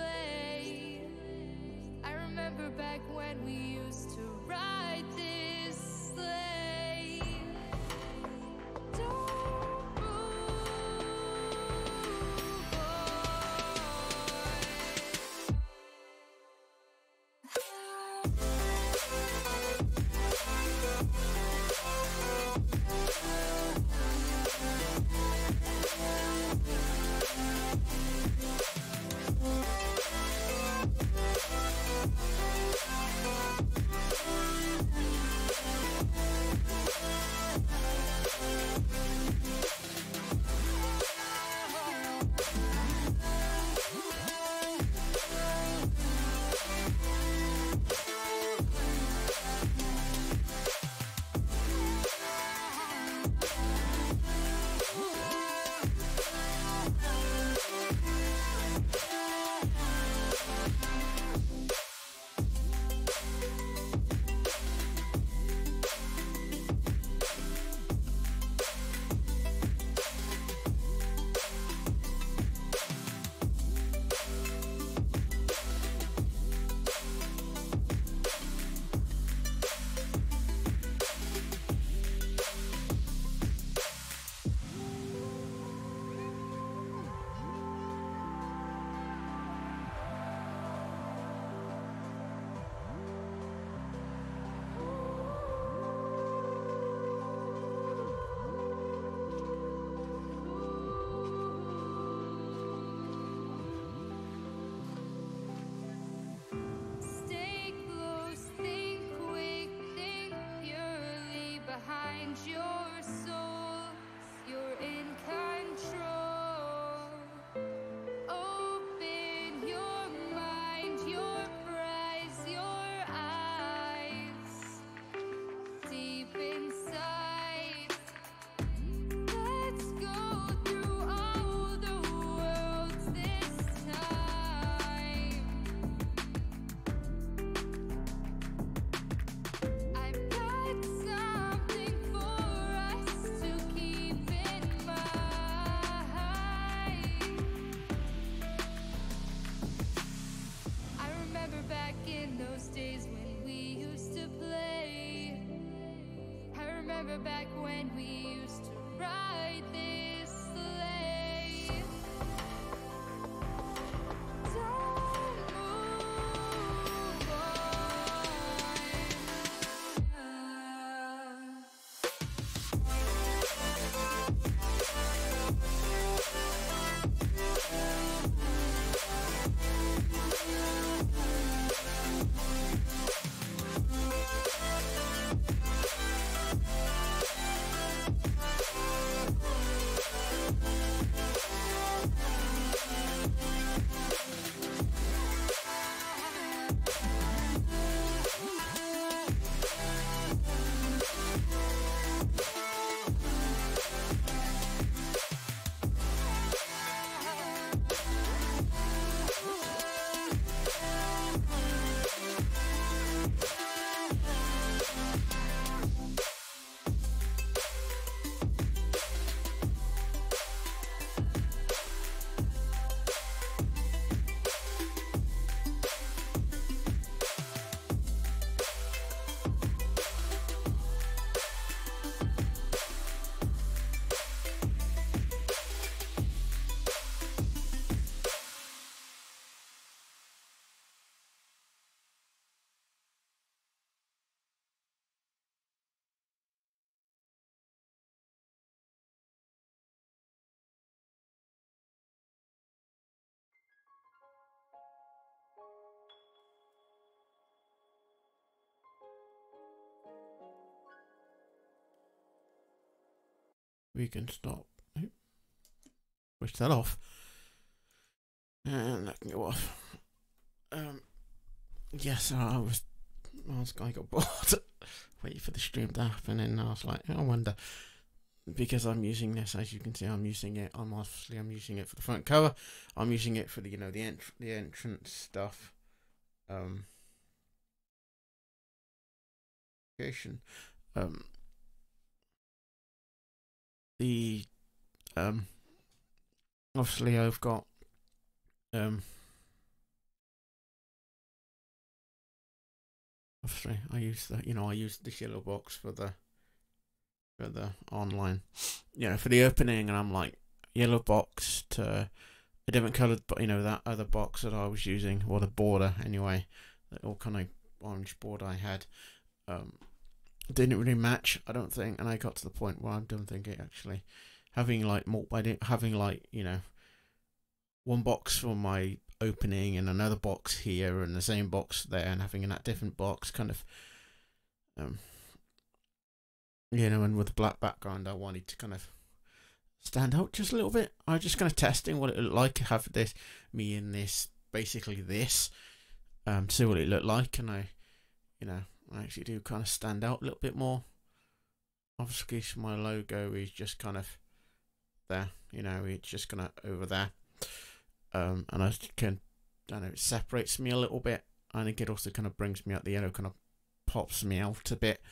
play. I remember back when we used to ride this sleigh. Don't move, stay close, think quick, think purely behind your soul. You're in control. Open your mind, your eyes, your eyes. Deep inside, let's go through all the worlds this time. I've got something for us to keep in mind. I remember back in those days when we used to play. I remember back when we used to ride this sleigh. Don't move on. We can stop. Switch that off. And that can go off. Yes, I got bored waiting for the stream to happen, and I was like, I wonder, because I'm using this, as you can see, I'm using it for the front cover, I'm using it for the the entrance stuff, the obviously I've got obviously I use the, I use this yellow box for the online, for the opening, and I'm like, yellow box to a different coloured, but that other box that I was using, or the border anyway, that all kind of orange border I had, didn't really match, I don't think, and I got to the point where I don't think it actually having like more, having like one box for my opening and another box here and the same box there, and having that different box kind of and with the black background, I wanted to kind of stand out just a little bit. I was just kind of testing what it looked like to have me in this, basically this, see what it looked like, and I actually do kind of stand out a little bit more. Obviously, my logo is just kind of there, it's just kind of over there, and I don't know, it separates me a little bit. I think it also kind of brings me out the kind of pops me out a bit.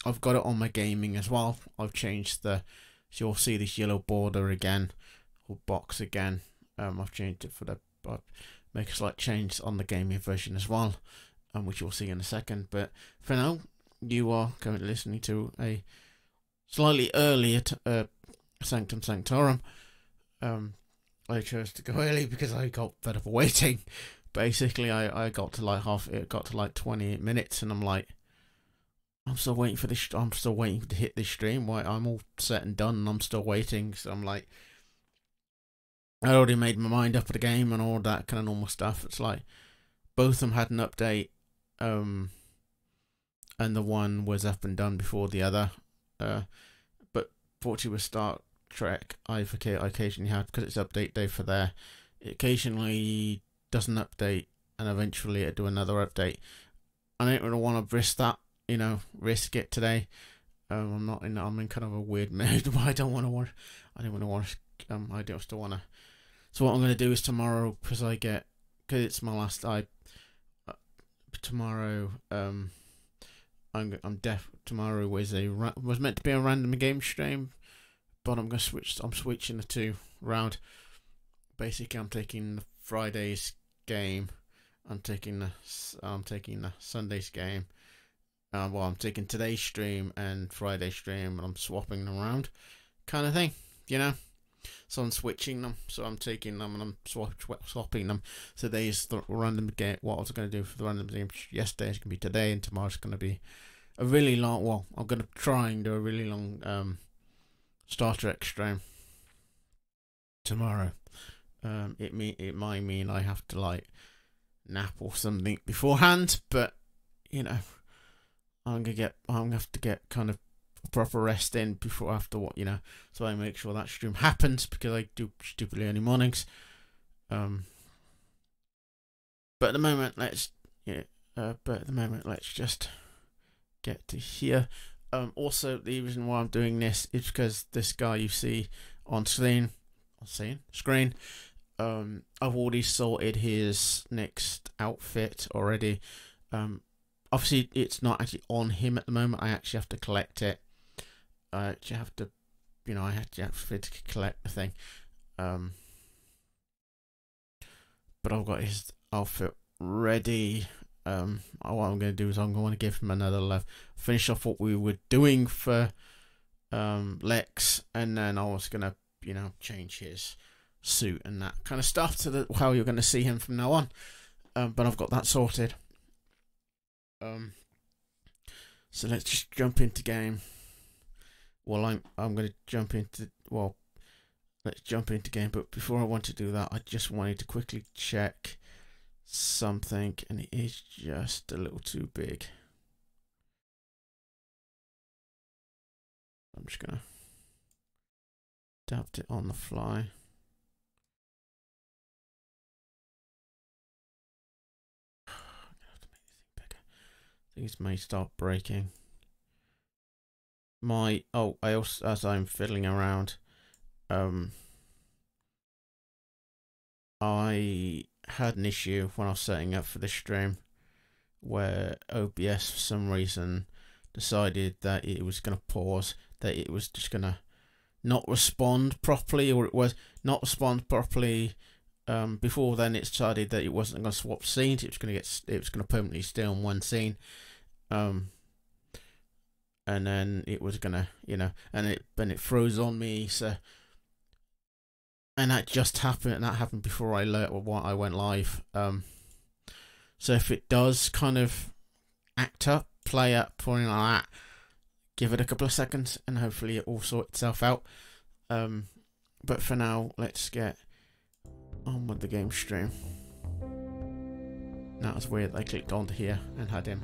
I've got it on my gaming as well. I've changed so you'll see this yellow border again, or box again. I've changed it make a slight change on the gaming version as well, which you'll see in a second. But for now, you are currently listening to a slightly earlier Sanctum Sanctorum. I chose to go early because I got fed up waiting. Basically, I got to like it got to like 28 minutes, and I'm like, I'm still waiting for this. I'm still waiting to hit this stream. Why, I'm all set and done, and I'm still waiting. So I'm like, I already made my mind up for the game and all that kind of normal stuff. It's like both of them had an update, and the one was up and done before the other. But fortunately with Star Trek, I occasionally have, because it's update day for there. It occasionally doesn't update, and eventually it do another update. I don't really want to risk that. Risk it today. I'm in kind of a weird mood, but I don't want to watch. I don't still want to. So what I'm going to do is tomorrow, because it's my last. Tomorrow. Tomorrow was meant to be a random game stream, but I'm switching the two round. Basically, I'm taking the Friday's game. I'm taking the Sunday's game. I'm taking today's stream and Friday's stream, and I'm swapping them around, kind of thing, So I'm switching them. So I'm taking them and I'm swapping them. So today's the random game. What I was going to do for the random game yesterday is going to be today, and tomorrow's going to be a really long. Well, I'm going to try and do a really long Star Trek stream tomorrow. It might mean I have to like nap or something beforehand, but I'm gonna have to get kind of proper rest in before after what so I make sure that stream happens, because I do stupidly early mornings. But at the moment, let's just get to here. Also, the reason why I'm doing this is because this guy you see on screen, I've already sorted his next outfit already. Obviously, it's not actually on him at the moment. I actually have to collect it. I actually have to, I have to collect the thing. But I've got his outfit ready. What I'm going to do is I'm going to give him another level. Finish off what we were doing for Lex, and then I was going to, change his suit and that kind of stuff to how you're going to see him from now on. But I've got that sorted. So let's just jump into game. Well, I'm going to jump into, let's jump into game. But before I want to do that, I just wanted to quickly check something, and it is just a little too big. I'm just going to adapt it on the fly. Things may start breaking. I also, as I'm fiddling around, I had an issue when I was setting up for this stream, where OBS for some reason decided that it was going to pause, that it was just going to not respond properly, or it was not respond properly Before then, it decided that it wasn't going to swap scenes. It was going to permanently stay on one scene. And then it was gonna, and it froze on me. So, and that just happened. And that happened before I went live. So if it does kind of act up, play up, or anything like that, give it a couple of seconds, and hopefully it will sort itself out. But for now, let's get on with the game stream. That was weird. I clicked onto here and had him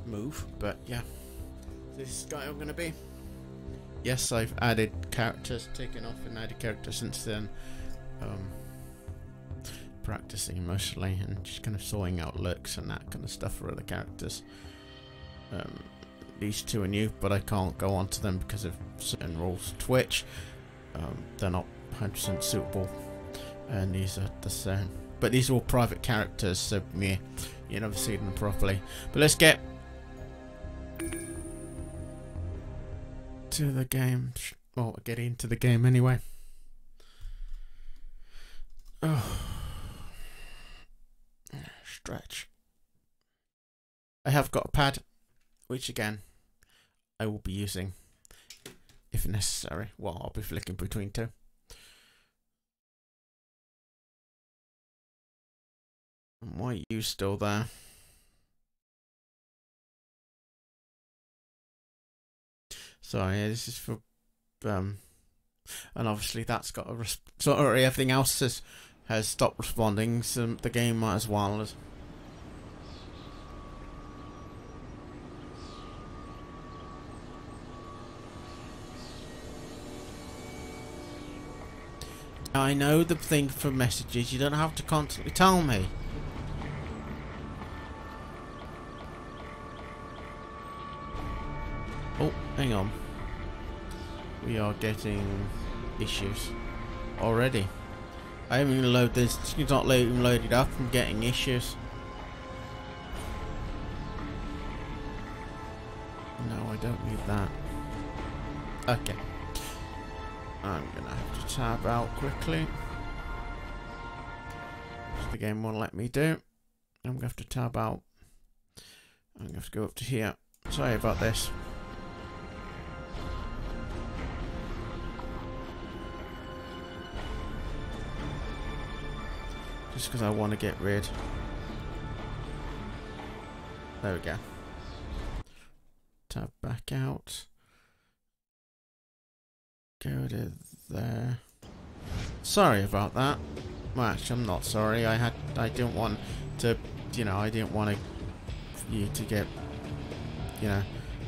move, but yeah, this guy I'm gonna be. Yes, I've added characters, taken off and added characters since then. Practicing mostly and just kind of sorting out looks and that kind of stuff for other characters. These two are new, but I can't go onto them because of certain rules. Twitch, they're not 100% suitable, and these are the same. But these are all private characters, so yeah, you never see them properly. But let's get to the game. Well, get into the game anyway. Oh, stretch. I have got a pad, which again I will be using if necessary. Well, I'll be flicking between two. Why are you still there? Sorry, this is for and obviously that's got a sorry, everything else has stopped responding, so the game might as well as. I know the thing for messages, you don't have to constantly tell me. Oh, hang on. We are getting issues already. I haven't even loaded this. It's not even loaded up. I'm getting issues. No, I don't need that. Okay. I'm gonna have to tab out quickly, which the game won't let me do. I'm gonna have to tab out. I'm gonna have to go up to here. Sorry about this. Just because I want to get rid. There we go. Tab back out. Go to there. Sorry about that. Well, actually, I'm not sorry. I didn't want to, I didn't want you to get,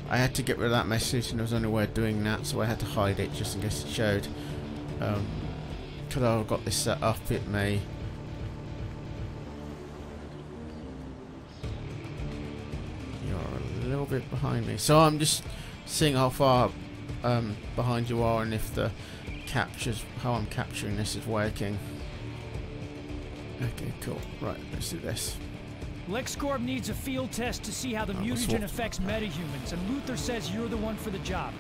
I had to get rid of that message, and there was only way of doing that, so I had to hide it just in case it showed. Because I've got this set up, it may. You're a little bit behind me, so I'm just seeing how far behind you are, and if the how I'm capturing this is working. Okay, cool. Right, let's do this. LexCorp needs a field test to see how the mutagen affects metahumans, and Luther says you're the one for the job.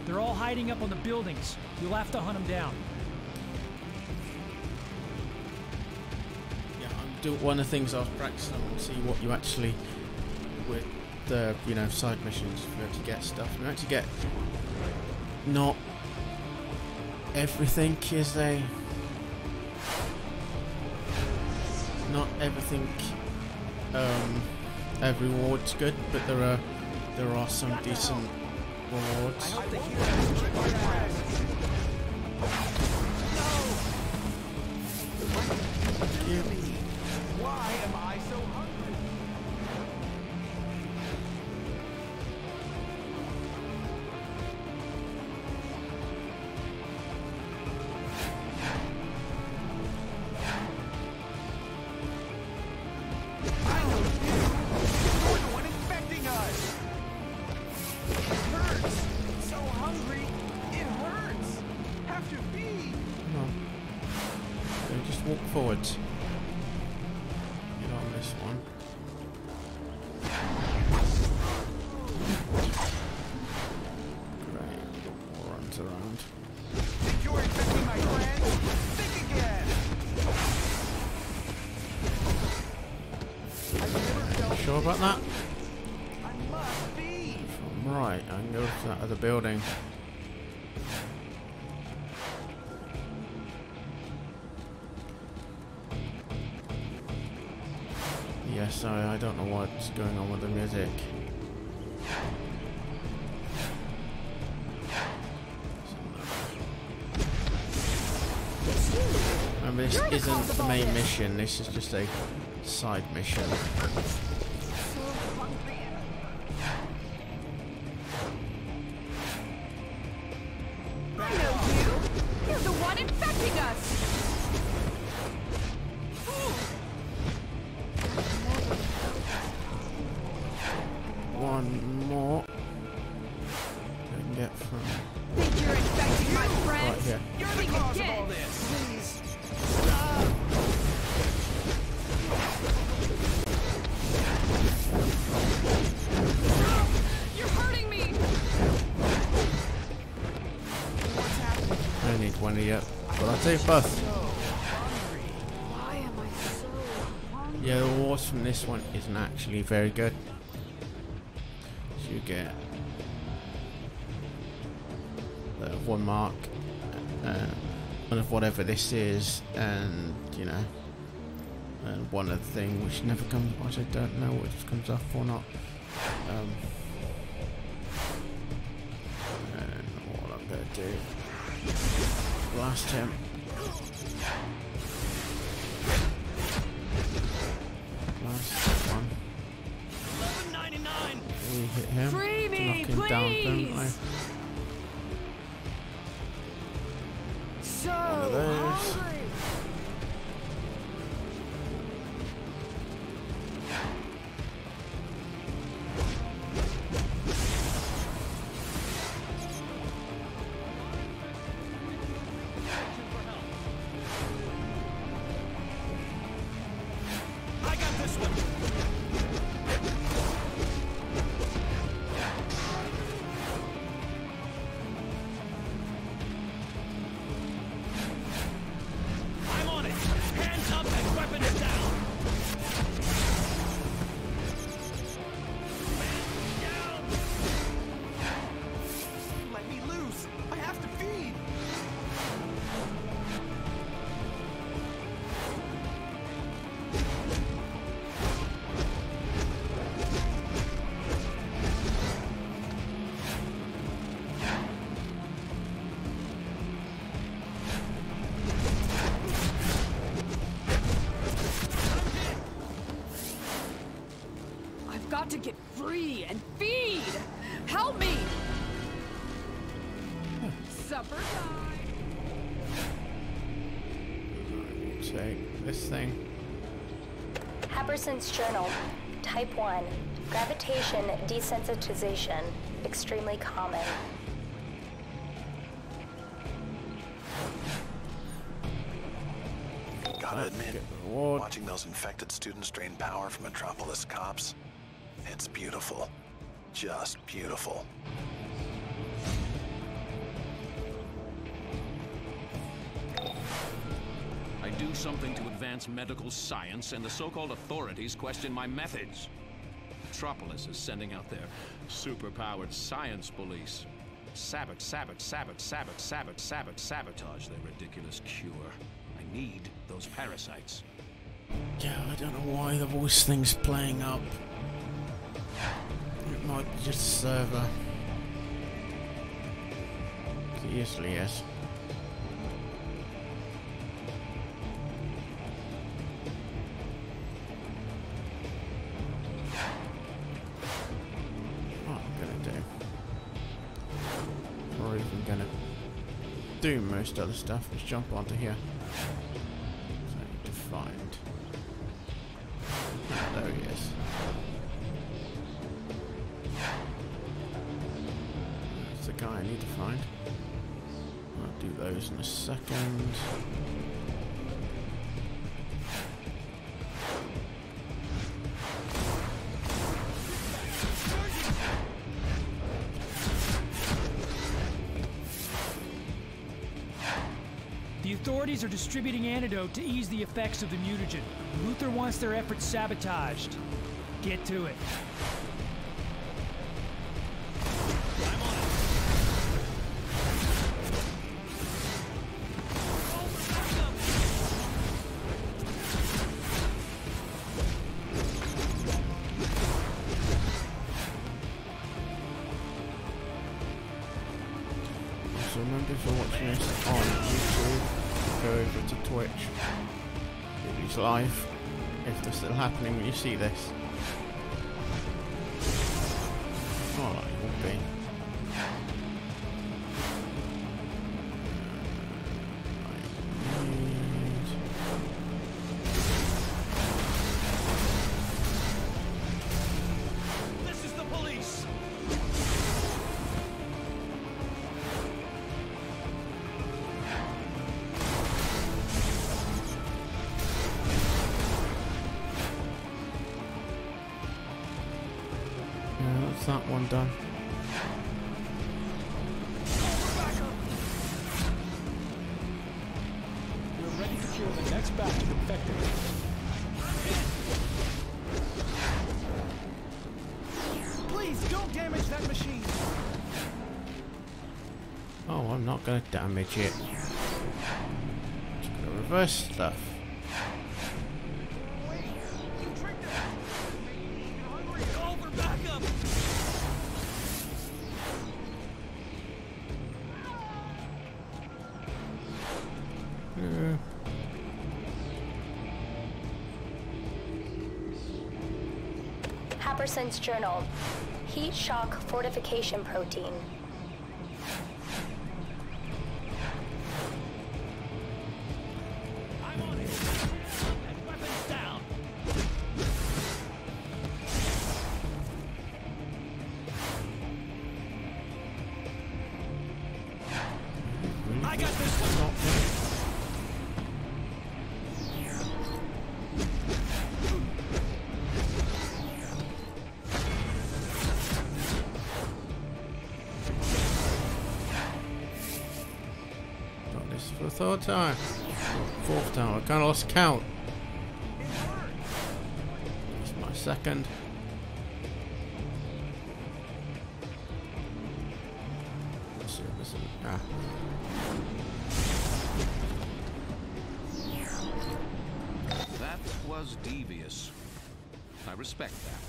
They're all hiding up on the buildings. You'll have to hunt them down. Yeah, I'm doing one of the things I was practicing on to see what you actually, with the side missions, we have to get stuff. We have to get not everything is a. Not everything. Every reward's good, but there are some decent rewards. Why am I so hungry? Walk forwards. Get on this one. Great. Runs around. Think you're infecting my friends? Think again! sure about that? If I'm right, I can go to that other building. Yeah, sorry, I don't know what's going on with the music. And this isn't the main mission, this is just a side mission. I know you! You're the one infecting us! One more. I can get from Think you're infecting my friends? right here. You're the cause of all this! Please. You're hurting me! What's happening? I don't need one of you, but I'll take both. Why am I so hungry? Yeah, the wars from this one isn't actually very good. So you get one mark of whatever this is, and you know, and one other thing which never comes. I don't know which comes up or not. And what I'm gonna do, blast him. Last one. $11.99. We hit him. Free me, knock him down, don't I? please! So of those. hungry! I got this one. I'm on it. Hands up and weapons down. Let me loose! I have to feed! I've got to get free and feed! Help me! Supper time! Take this thing. Happerson's Journal, Type 1, Gravitation Desensitization, extremely common. Gotta admit, Get the reward. watching those infected students drain power from Metropolis cops, it's beautiful. Just beautiful. I do something to advance medical science, and the so-called authorities question my methods. Metropolis is sending out their superpowered science police. Sabotage their ridiculous cure. I need those parasites. Yeah, I don't know why the voice thing's playing up. It might be just a server. It usually is. What I'm gonna do, or even gonna do most other stuff, is jump onto here. So I need to find. Ah, there he is. That's the guy I need to find. I'll do those in a second. The authorities are distributing antidote to ease the effects of the mutagen. Luther wants their efforts sabotaged. Get to it. I'm on it. So remember, if you're watching this on YouTube, go over to Twitch. It's live, if they're still happening when you see this. Oh, it will be. This is the police. Yeah, that's that one done. We're ready to kill the next batch of infected. Please don't damage that machine. Oh, I'm not going to damage it. Just going to reverse stuff. Call for backup. Happerson's Journal. Heat shock fortification protein. I'm on it. And weapons down. I got this one. Got this for the third time. Fourth time. I kind of lost count. That's my second. Let's see if this is. Ah. That was devious. I respect that.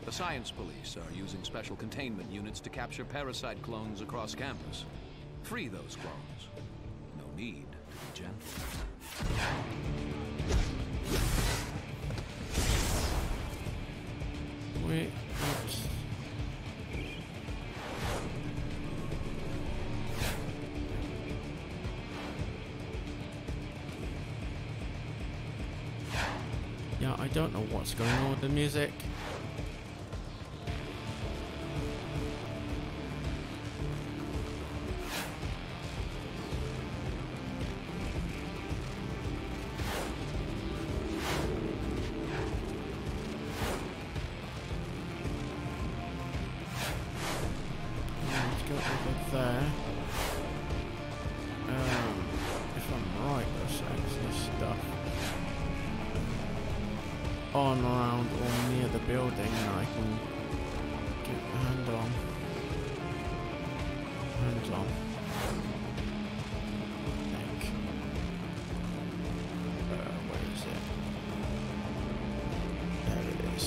The science police are using special containment units to capture parasite clones across campus. Free those clones. No need to be gentle. Wait. Oops. Yeah, I don't know what's going on with the music. Let's go over there. If I'm right, there's this stuff on, around, or near the building that I can get my hand on. Hands on. I think. Where is it? There it is.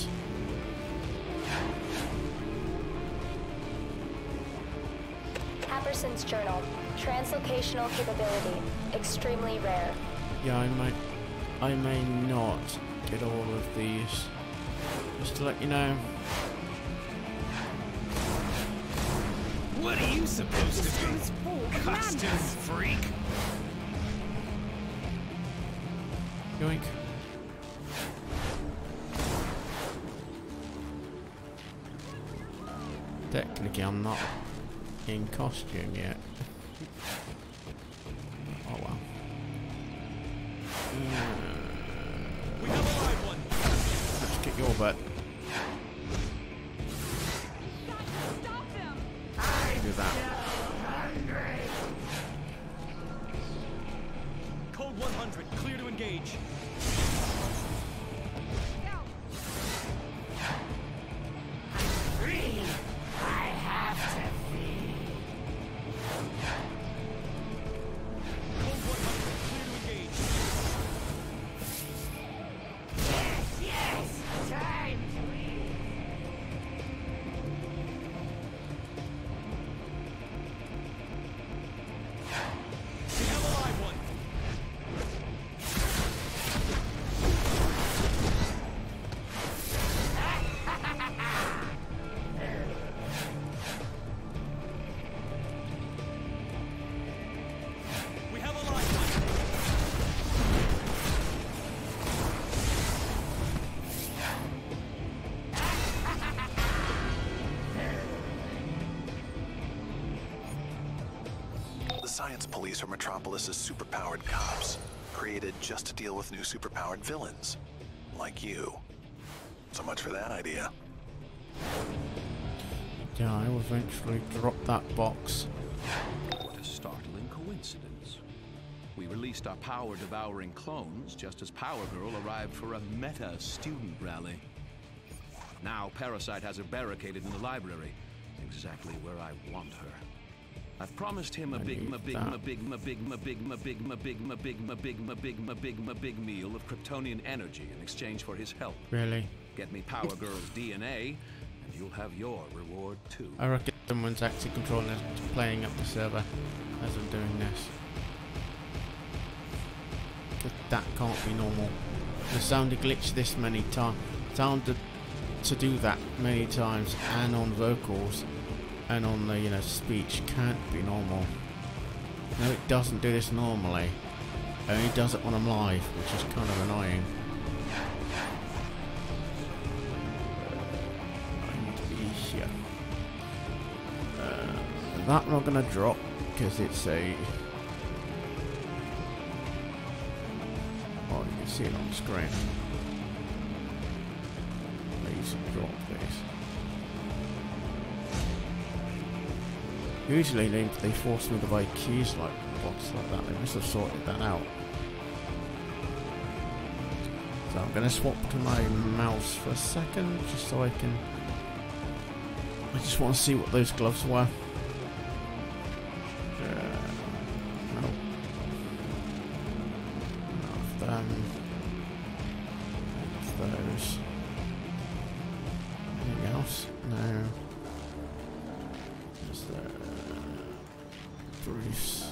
Happerson's Journal. Translocational capability. Extremely rare. Yeah, I may not get all of these. Just to let you know. What are you supposed to be? Costume freak? Yoink. Technically, I'm not in costume yet. Oh well. We have a live one. Let's kick your butt. Stop them! Do that. Code 100, clear to engage. science police are Metropolis's superpowered cops, created just to deal with new superpowered villains, like you. So much for that idea. Yeah, I will eventually drop that box. What a startling coincidence. We released our power-devouring clones just as Power Girl arrived for a meta student rally. Now Parasite has her barricaded in the library, exactly where I want her. I've promised him a big meal of Kryptonian energy in exchange for his help. Really? Get me Power Girl's DNA, and you'll have your reward too. I reckon someone's actually controlling it, playing up the server as I'm doing this. That can't be normal. The sound glitch this many times. Sounded to do that many times, and on vocals, and on the speech can't be normal. No, it doesn't do this normally. It only does it when I'm live, which is kind of annoying. I need to be here. That I'm not gonna drop because it's a. Oh, you can see it on the screen. Please drop this. Usually they force me to buy keys like box like that. They must have sorted that out. So I'm gonna swap to my mouse for a second, just so I can. I just want to see what those gloves were. No. Enough them. Enough those. Anything else? No. Is there briefs?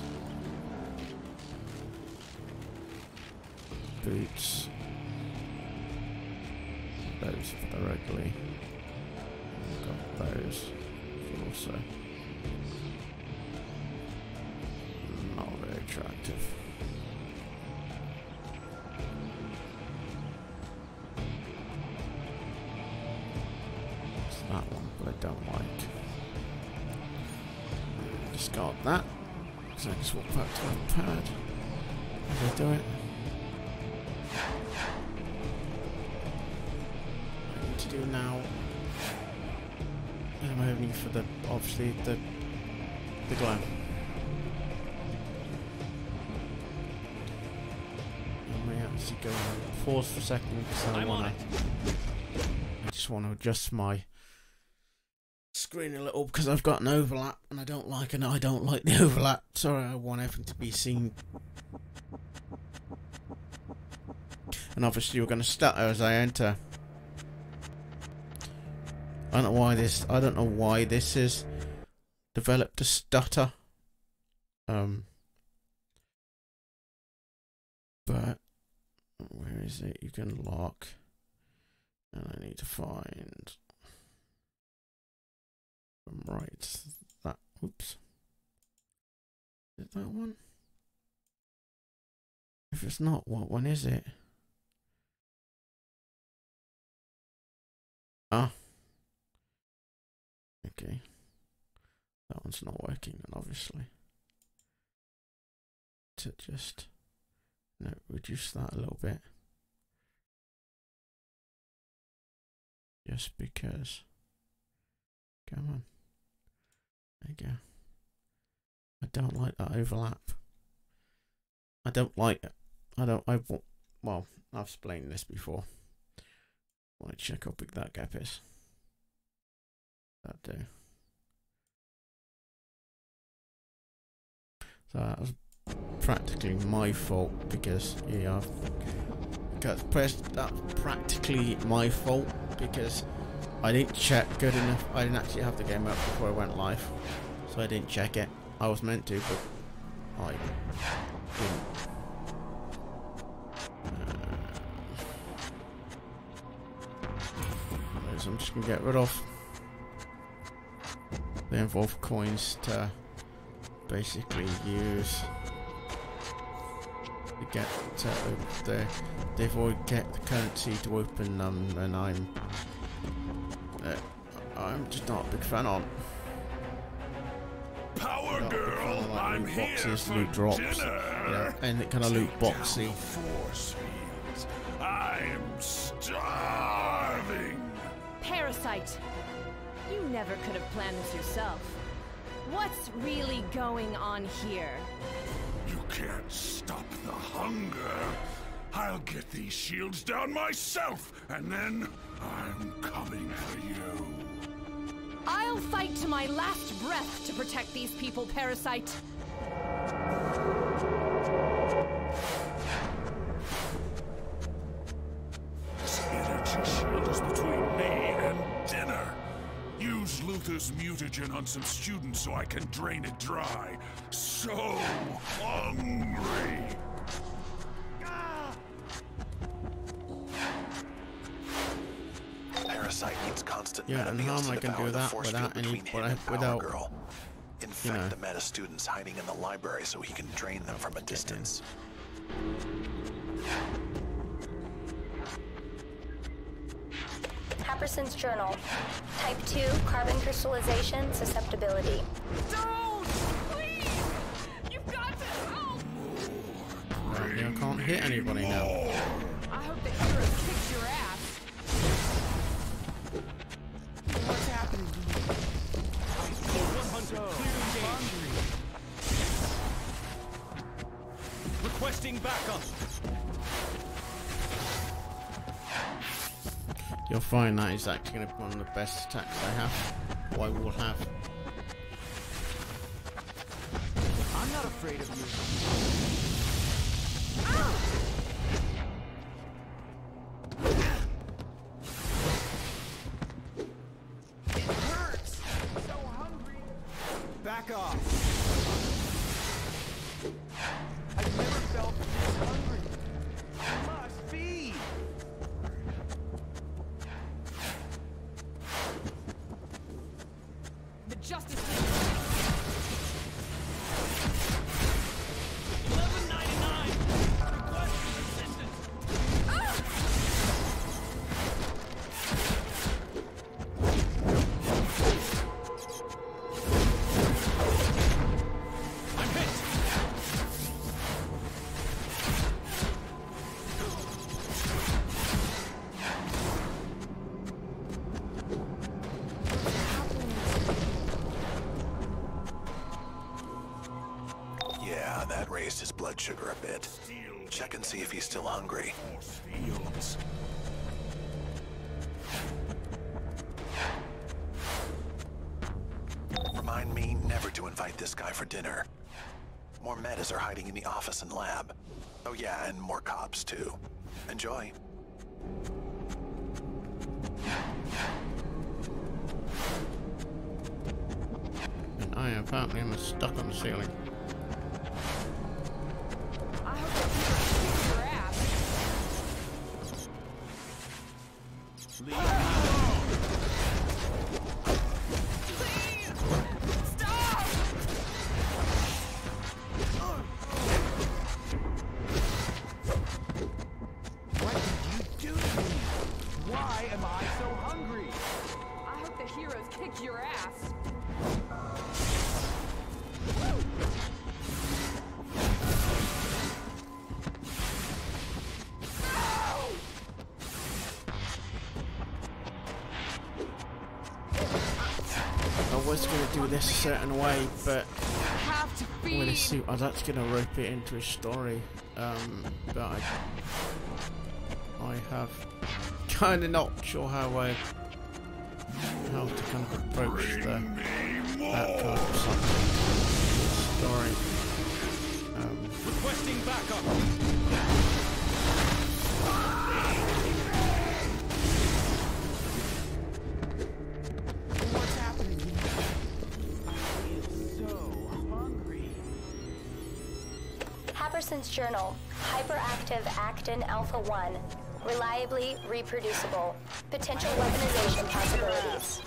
Boots. Those for the regularly. Got those also. Not very attractive. It's that one, but I don't like. Discard that. So I can swap back to the pad. As I do it. What I need to do now. I'm hoping for the obviously the glow. I may actually go and pause for a second because I just want to adjust my screen a little because I've got an overlap and I don't like the overlap. Sorry, I want everything to be seen. And obviously we're going to stutter as I enter. I don't know why this is developed a stutter. But where is it? You can lock, and I need to find. Right, that. Oops. Is it that one? If it's not, what one is it? Ah. Okay. That one's not working then, obviously. To just reduce that a little bit. Just because. Come on. There you go. I don't like that overlap. I don't like it. Well, I've explained this before. I want to check how big that gap is. That do. So that was practically my fault because that's practically my fault because I didn't check good enough. I didn't actually have the game up before I went live, so I didn't check it. I was meant to, but I didn't. Those I'm just gonna get rid of. They involve coins to basically use to get to they avoid get the currency to open them, and I'm just not a big fan of. Power Power girl, like I'm loot here boxes, for loot drops, dinner. and it kind of loot boxy. Down the force fields. I'm starving. Parasite! You never could have planned this yourself. What's really going on here? You can't stop the hunger. I'll get these shields down myself, and then I'm coming for you. I'll fight to my last breath to protect these people, Parasite. This energy shield is between me and dinner. Use Luther's mutagen on some students so I can drain it dry. So hungry. Parasite needs constant Yeah, meta and meals how am to I gonna devour do the that force without field any- between him and Power without, Girl. Infect know. the meta students hiding in the library so he can drain them from a distance. Happerson's journal. Type 2 carbon crystallization susceptibility. Don't! Please! You've got to help! Apparently I can't hit anybody now. I hope the hero kicks your ass. What's happening to you? Requesting backup. You'll find that is actually going to be one of the best attacks I have. Or I will have. I'm not afraid of you. It hurts! I'm so hungry. Back off. I've never felt this hungry. I must feed. The Justice League. $11.99. Requesting assistance. I'm hit. Yeah, that raised his blood sugar a bit. Check and see if he's still hungry. Force fields. Remind me never to invite this guy for dinner. More metas are hiding in the office and lab. Oh yeah, and more cops too. Enjoy. And I apparently am stuck on the ceiling. I hope the hero kicks your ass. Please! Stop! What did you do to me? Why am I so hungry? I hope the heroes kick your ass. I was going to do this a certain way, but Have to with a feed. suit, I was actually going to rope it into a story, but I have kind of not sure how to kind of approach that kind of story. Requesting backup. What's happening to me? I feel so hungry. Happerson's journal. Hyperactive actin alpha 1. Reliably reproducible. Potential weaponization possibilities.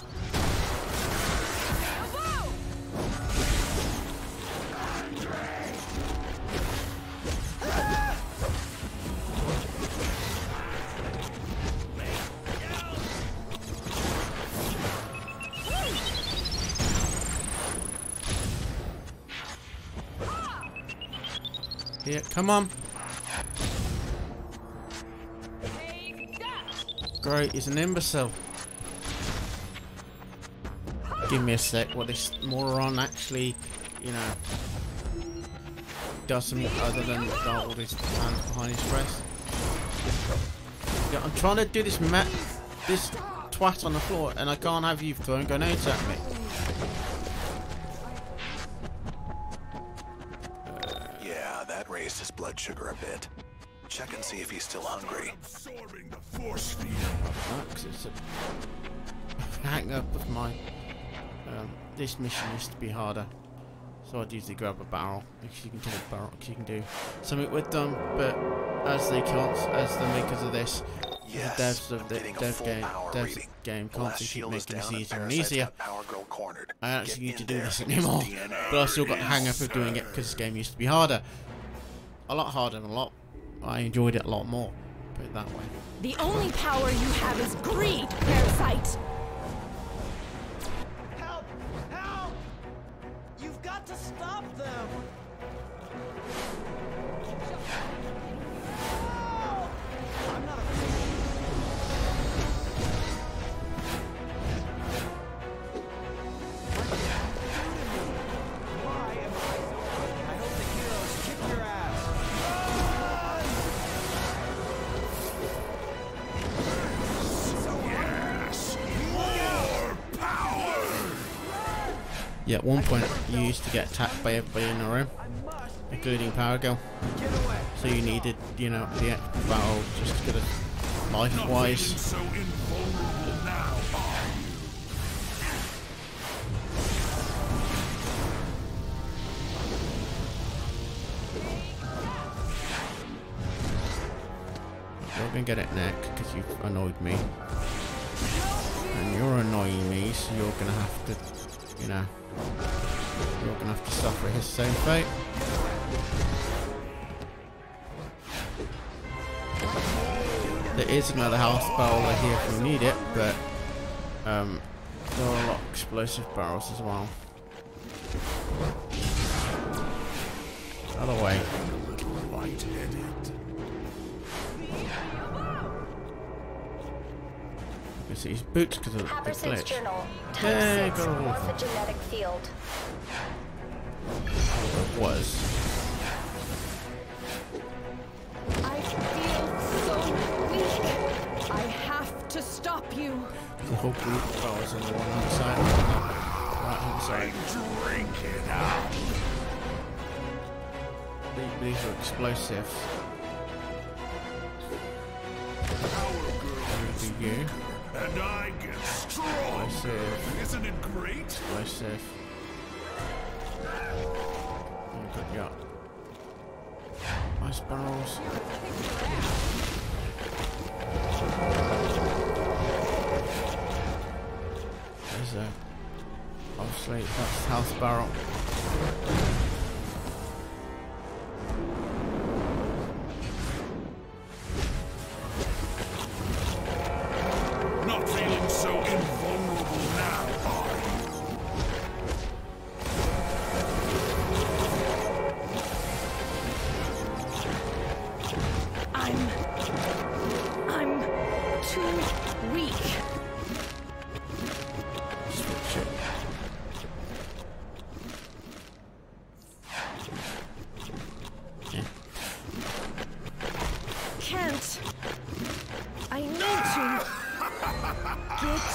idiot. Come on. Great, he's an imbecile. Give me a sec. What this moron actually, you know, does something other than all his hands behind his breast. Yeah, I'm trying to do this twat on the floor, and I can't have you throwing grenades at me. Yeah, that raised his blood sugar a bit. Check and see if he's still hungry. Absorbing the force field. Because it's a hang up of mine. This mission used to be harder, so I'd usually grab a barrel. If you can do a barrel, you can do something with them. But as the makers of this, Yes, the devs of the dev game constantly keep making this easier and easier. I actually need to do this anymore, but I've still got the hang up of doing it because this game used to be harder. A lot harder and I enjoyed it a lot more. Put it that way. The only power you have is greed, parasite! Help! Help! You've got to stop them! No! I'm not afraid. Why am I so weak? I hope the heroes kick your ass. Yeah, at one point you used to get attacked by everybody in the room, including Power Girl. So you needed, you know, the extra barrel just to get a life-wise. So invulnerable now, are you? You're gonna get it next because you've annoyed me, and you're annoying me, so you're gonna have to, you know, you're gonna have to suffer his same fate. There is another house barrel here if we need it, but there are a lot of explosive barrels as well. Other way. Light-headed. You see his boots because of the Haverson's glitch. journal. Type Yeah, 6, got a wolf. morphogenetic field. It was. I feel so weak. I have to stop you. The whole group of barrels on the one hand side, right hand side. Drink it out. These are explosives. You. And I get strong. Explosive. Isn't it great? Explosive. Good job. Nice barrels. There's a. Obviously, that's house barrel. Not feeling so invulnerable now, are you? I'm too weak. Switch it. Yeah. Can't. I need to get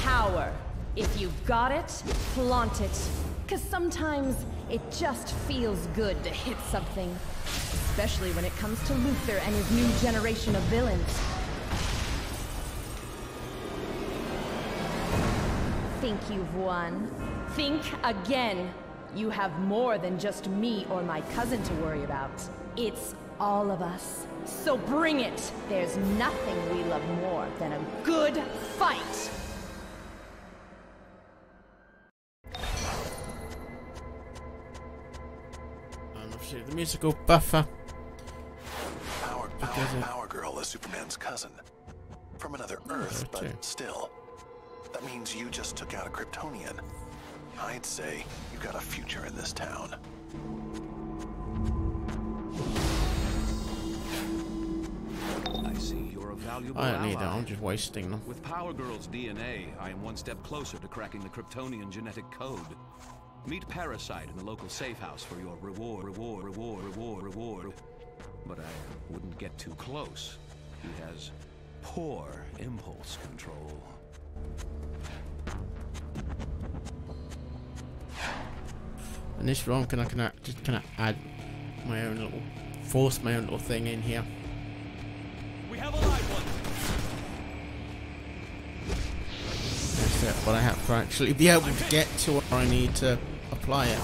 power. If you've got it, flaunt it. Cause sometimes it just feels good to hit something. Especially when it comes to Luther and his new generation of villains. Think you've won? Think again. You have more than just me or my cousin to worry about. It's all of us. So bring it! There's nothing we love more than a good fight! And obviously the musical buffer. Power Girl is Superman's cousin. From another Earth, but still. That means you just took out a Kryptonian. I'd say you got a future in this town. I see you're a valuable I don't need ally. that, I'm just wasting them. With Power Girl's DNA, I am one step closer to cracking the Kryptonian genetic code. Meet Parasite in the local safe house for your reward. But I wouldn't get too close. He has poor impulse control. And this wrong, can I just add my own little, force my own little thing in here. We have a live one. That's it, but I have to actually be able to get to where I need to apply it.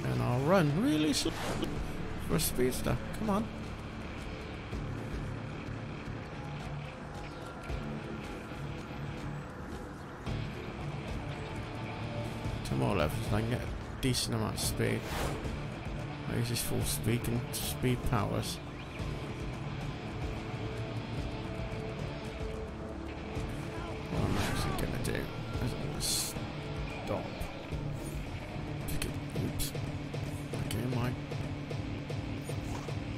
And I'll run really slow for a speedster. Come on. Two more levels and I can get a decent amount of speed. I use this full speed powers. What I'm actually gonna do is I'm gonna stop. Oops. Okay, mine.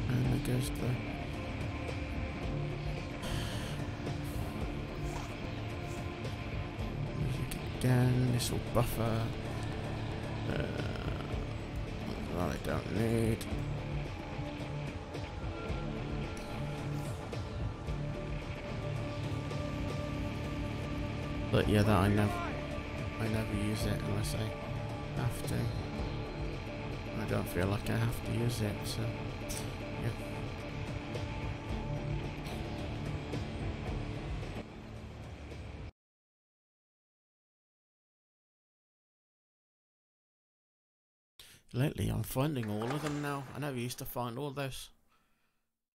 And there goes the. Music again. This will buffer. That I don't need. But yeah, that I never use it unless I have to. I don't feel like I have to use it, so yeah. Lately, I'm finding all of them now. I never used to find all this.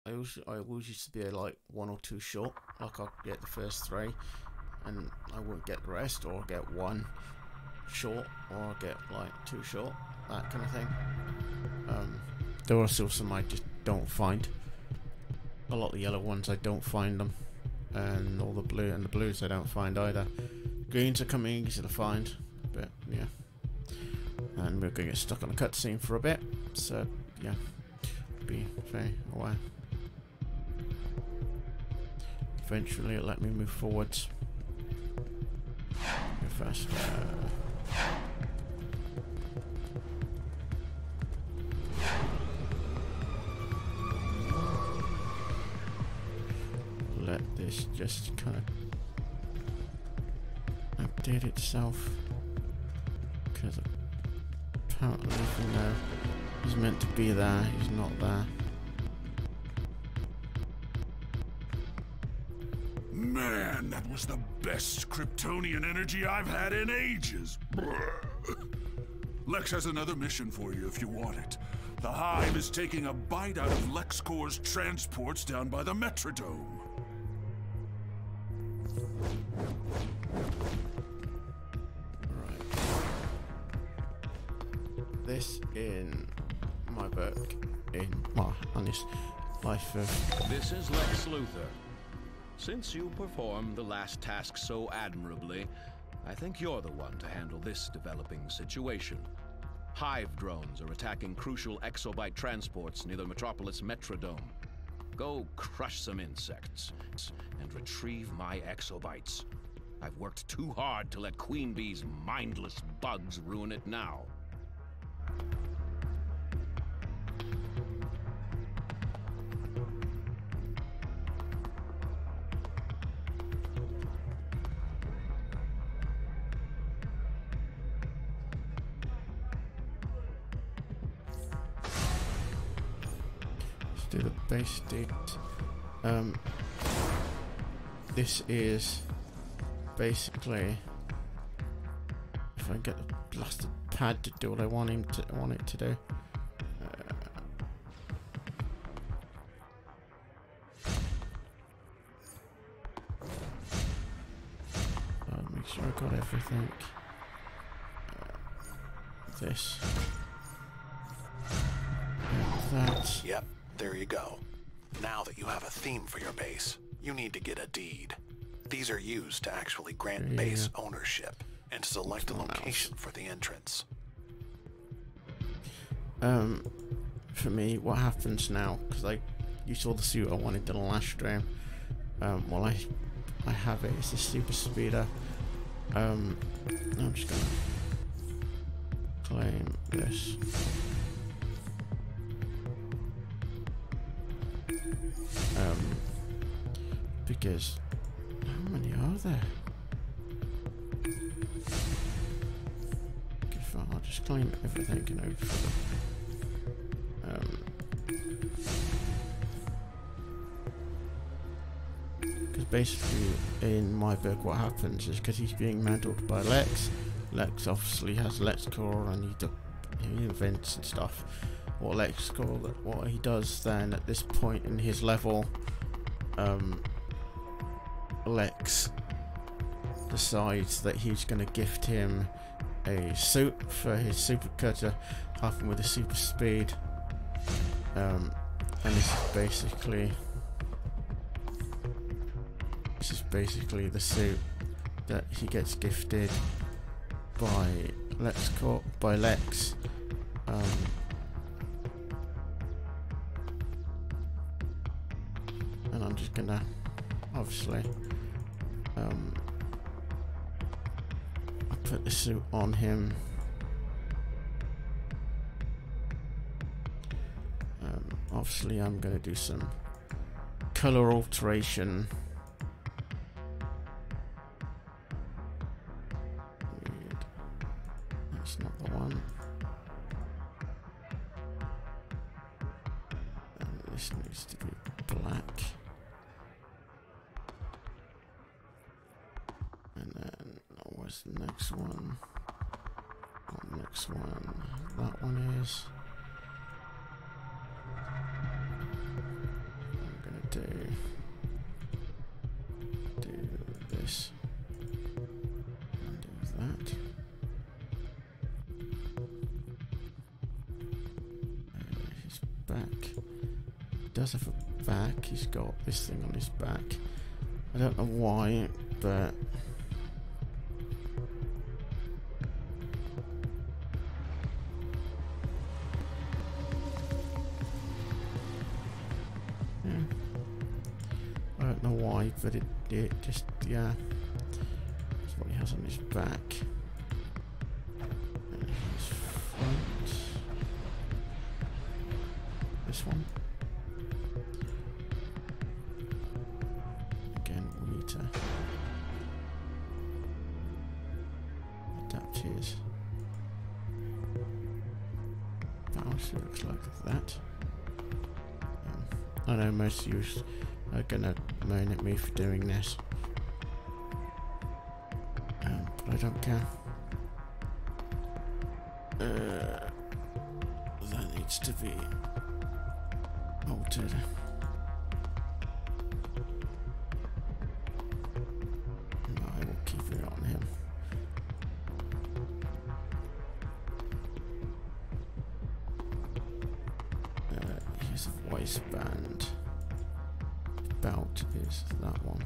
I always used to be like one or two short. Like I'll get the first three, and I wouldn't get the rest, or get one short, or get like two short, that kind of thing. There are still some I just don't find. A lot of the yellow ones I don't find them, and all the blue and the blues I don't find either. Greens are coming easy to find, but yeah. And we're going to get stuck on a cutscene for a bit, so yeah, be very aware. Eventually it'll let me move forwards. Go faster. Let this just kind of update itself, because apparently even though he's meant to be there, he's not there. Man, that was the best Kryptonian energy I've had in ages. Lex has another mission for you if you want it. The Hive is taking a bite out of LexCorp's transports down by the Metrodome. This in my book, on this life of... This is Lex Luthor. Since you performed the last task so admirably, I think you're the one to handle this developing situation. Hive drones are attacking crucial exobyte transports near the Metropolis Metrodome. Go crush some insects and retrieve my exobytes. I've worked too hard to let Queen Bee's mindless bugs ruin it now. Let's do the base date. This is basically, if I get the blasted pad to do what I want it to do. Make sure I got everything. This. And that. Yep, there you go. Now that you have a theme for your base, you need to get a deed. These are used to actually grant base ownership and to select a location for the entrance. For me, what happens now, because you saw the suit I wanted in the last stream. Well, I have it. It's a super speeder. I'm just gonna claim this. Because how many are there? I'll just claim everything and over for them. Because basically, in my book, what happens is because he's being mentored by Lex. Lex obviously has Lex Core and he invents and stuff. What he does then at this point in his level, Lex decides that he's going to gift him a suit for his super cutter, half with a super speed, and this is basically the suit that he gets gifted by Lex. And I'm just gonna obviously put the suit on him. Obviously I'm gonna do some color alteration. That's not the one. And this needs to be black. And then where's the next one? The next one. That one is. I'm gonna do this and do that. His back. He does have a back. He's got this thing on his back. I don't know why, but but it just, yeah, that's what he has on his back. And his front, this one. Again, we need to adapt his power, so it looks like that. I know most of you are gonna moan at me for doing this, but I don't care. That needs to be altered. No, I will keep it on him. Here's a waistband. Belt is that one.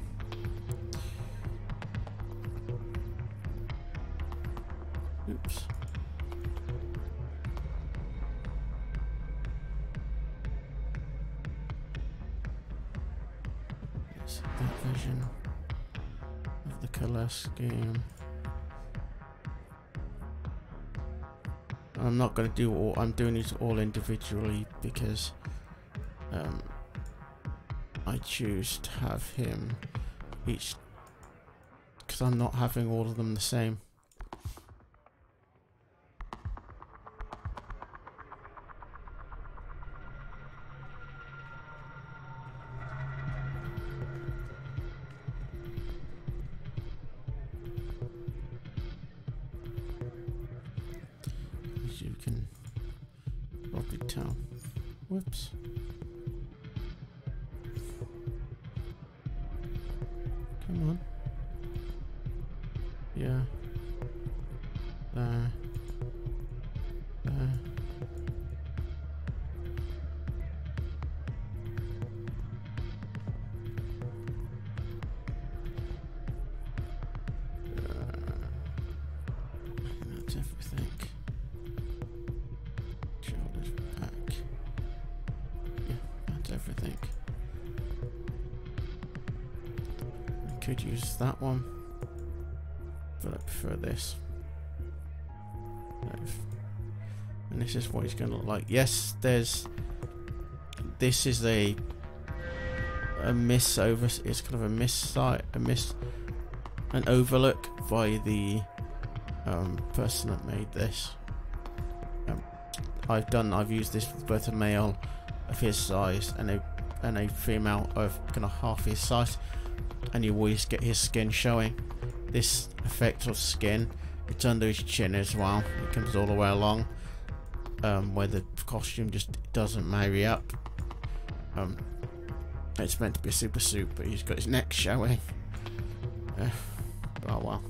Oops. It's that version of the color scheme. I'm not going to do all. I'm doing these all individually because I choose to have him each, because I'm not having all of them the same. As you can probably tell. Whoops. Come on. Yeah. There. everything. I could use that one, but I prefer this. And this is what it's going to look like. Yes, this is a miss over. It's kind of a miss site, an overlook by the person that made this. I've used this with both a male of his size and a female of kind of half his size, and you always get his skin showing. This effect of skin, it's under his chin as well. It comes all the way along, where the costume just doesn't marry up. It's meant to be a super suit, but he's got his neck showing. Oh well.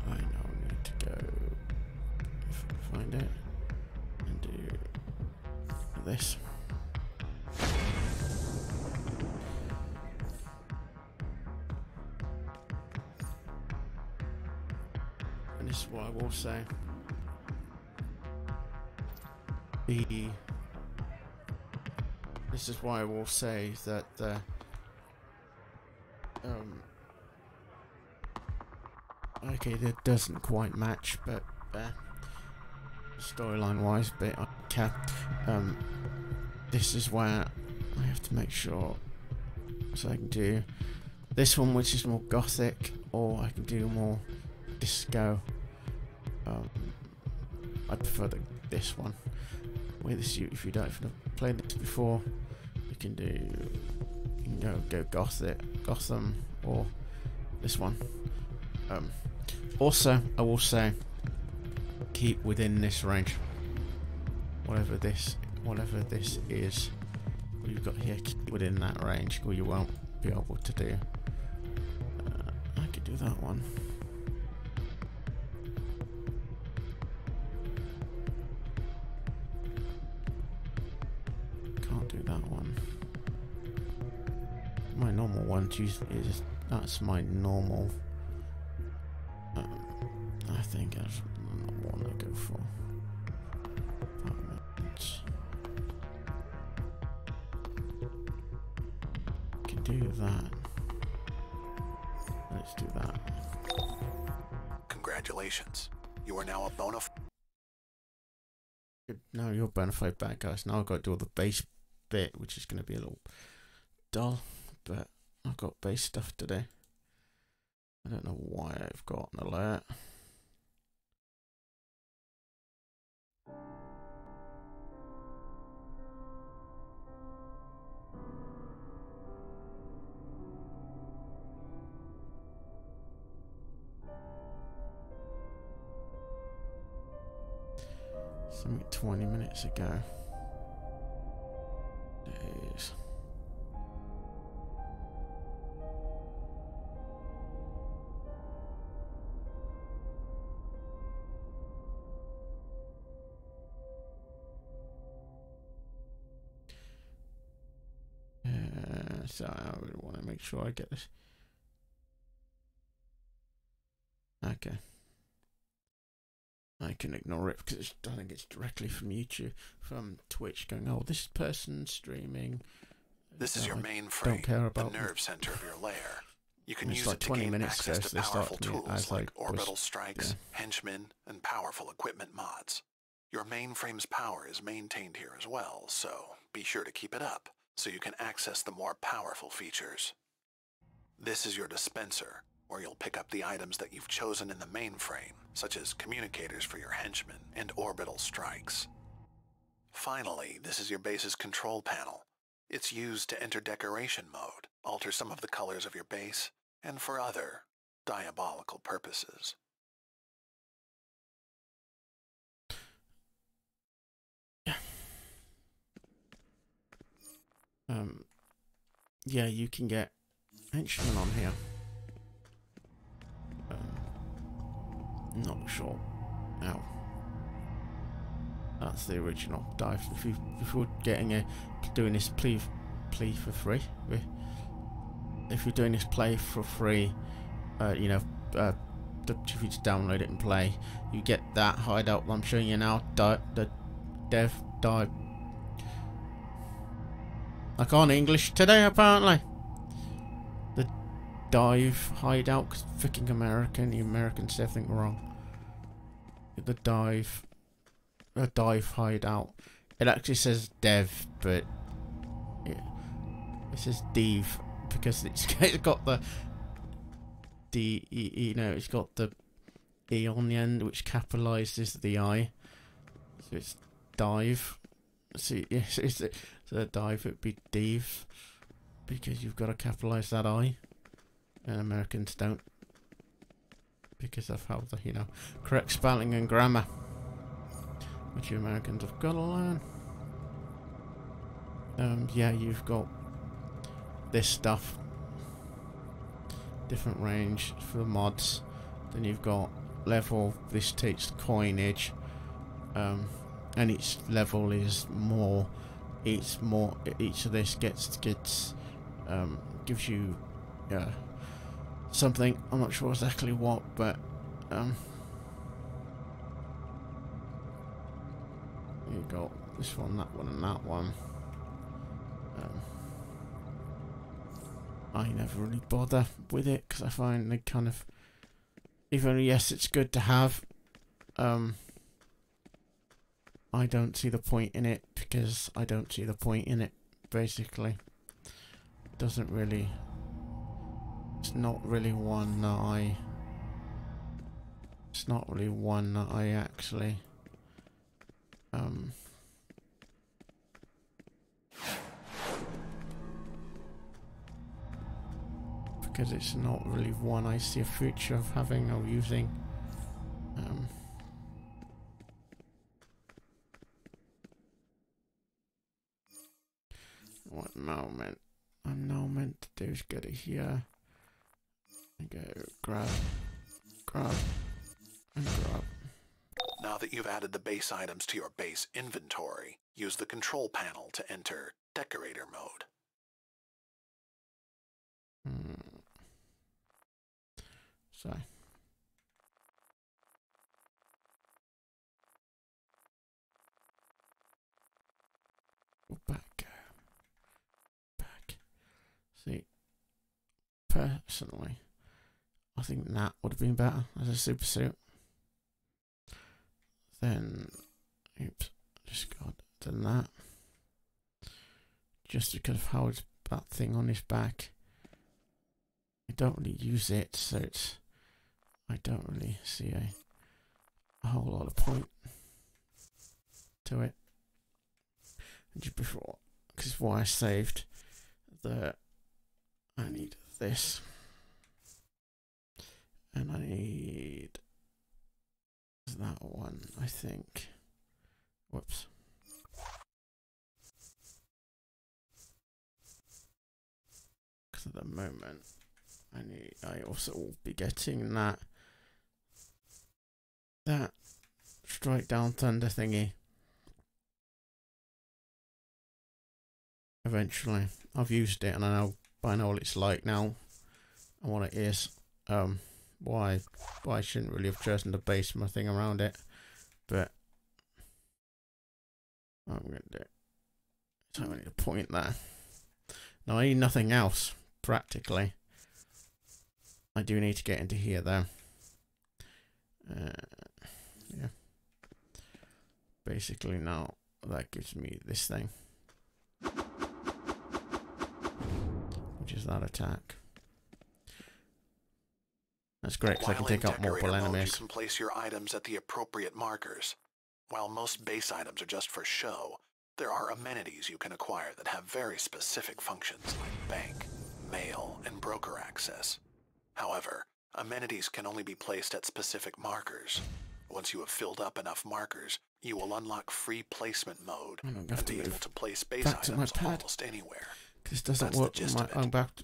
I now need to go, if I can find it, and do this. And this is what I will say. This is why I will say that okay, that doesn't quite match, but storyline wise, but I can. This is where I have to make sure, so I can do this one, which is more gothic, or I can do more disco. I prefer this one. With this, if you don't have played this before, you can go Gotham, or this one. Also, I will say, keep within this range. Whatever this is, what you've got here, keep within that range, or you won't be able to do. I could do that one. My normal one is that's my normal. I think that's not one I go for. Can do that. Let's do that. Congratulations, you are now a bona fide. No, you're bona fide bad guys. Now I've got to do all the bass bit, which is going to be a little dull. But I've got bass stuff today. I don't know why I've got an alert. Something 20 minutes ago. Days. So I really want to make sure I get this. Okay. I can ignore it because I think it's directly from YouTube, from Twitch, going, oh, this person streaming. This is your mainframe, the nerve center of your lair. You can use it to gain access to powerful tools like orbital strikes, henchmen, and powerful equipment mods. Your mainframe's power is maintained here as well, so be sure to keep it up, so you can access the more powerful features. This is your dispenser, where you'll pick up the items that you've chosen in the mainframe, such as communicators for your henchmen and orbital strikes. Finally, this is your base's control panel. It's used to enter decoration mode, alter some of the colors of your base, and for other diabolical purposes. Yeah, you can get henchmen on here. Not sure. Now, that's the original dive. If you're doing this play for free, if you're doing this play for free, if you just download it and play, you get that hideout I'm showing you now. The dev dive. I can't English today apparently. The dive hideout, cause freaking American. The Americans say everything wrong. The dive hideout. It actually says dev, but yeah, it says dev because it's got the D, you know, it's got the E on the end, which capitalizes the I. So it's dive. See, yes, so dive would be dev because you've got to capitalize that I, and Americans don't because of how the, you know, correct spelling and grammar, which you Americans have got to learn. Yeah, you've got this stuff. Different range for mods. Then you've got level. This takes coinage, and each level is more. Each of this gives you something. I'm not sure exactly what, but you got this one, that one, and that one. I never really bother with it because I find they kind of, even though yes, it's good to have, I don't see the point in it because I don't see the point in it. Basically, it doesn't really. It's not really one that I. It's not really one that I actually. Because it's not really one I see a future of having or using. What moment I'm now meant to do is go to here and go grab, and grab. Now that you've added the base items to your base inventory, use the control panel to enter decorator mode. So go back. See, personally, I think that would have been better as a super suit. Then, oops, just got done that. Just because of how it's that thing on his back. I don't really use it, so it's. I don't really see a whole lot of point to it. And just before, because why I saved the. I need this, and I need that one. I think. Whoops. Because at the moment, I also will be getting that strike down thunder thingy. Eventually, I've used it and I know what it's like now and what it is. Why I shouldn't really have chosen to base my thing around it, but I'm gonna do it. So I need to point there. Now I need nothing else practically. I do need to get into here though. Yeah. Basically now that gives me this thing, which is that attack. That's great because I can take out multiple enemies. You can place your items at the appropriate markers. While most base items are just for show, there are amenities you can acquire that have very specific functions like bank, mail, and broker access. However, amenities can only be placed at specific markers. Once you have filled up enough markers, you will unlock free placement mode and be able to place base items almost anywhere. This doesn't work.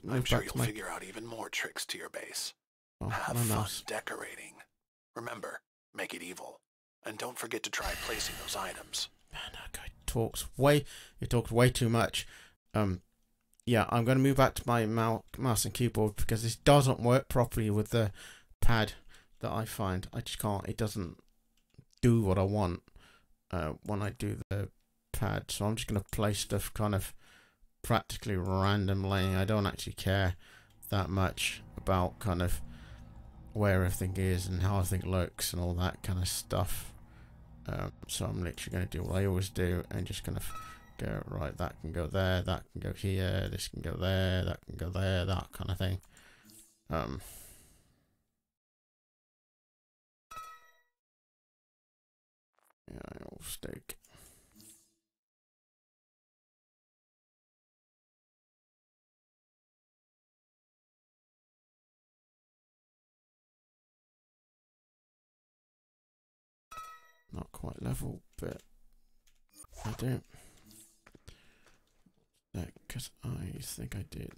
I'm sure you'll figure out even more tricks to your base. Have fun decorating. Remember, make it evil. And don't forget to try placing those items. Man, that guy talks way too much. Yeah, I'm going to move back to my mouse and keyboard because this doesn't work properly with the pad. that I find. I just can't. It doesn't do what I want when I do the pad. So I'm just going to play stuff kind of practically randomly. I don't actually care that much about kind of where everything is and how everything looks and all that kind of stuff. So I'm literally going to do what I always do and just kind of go, right, that can go there, that can go here, this can go there, that can go there, that kind of thing. Yeah, I'll stick. Not quite level, but I do. Because I think I did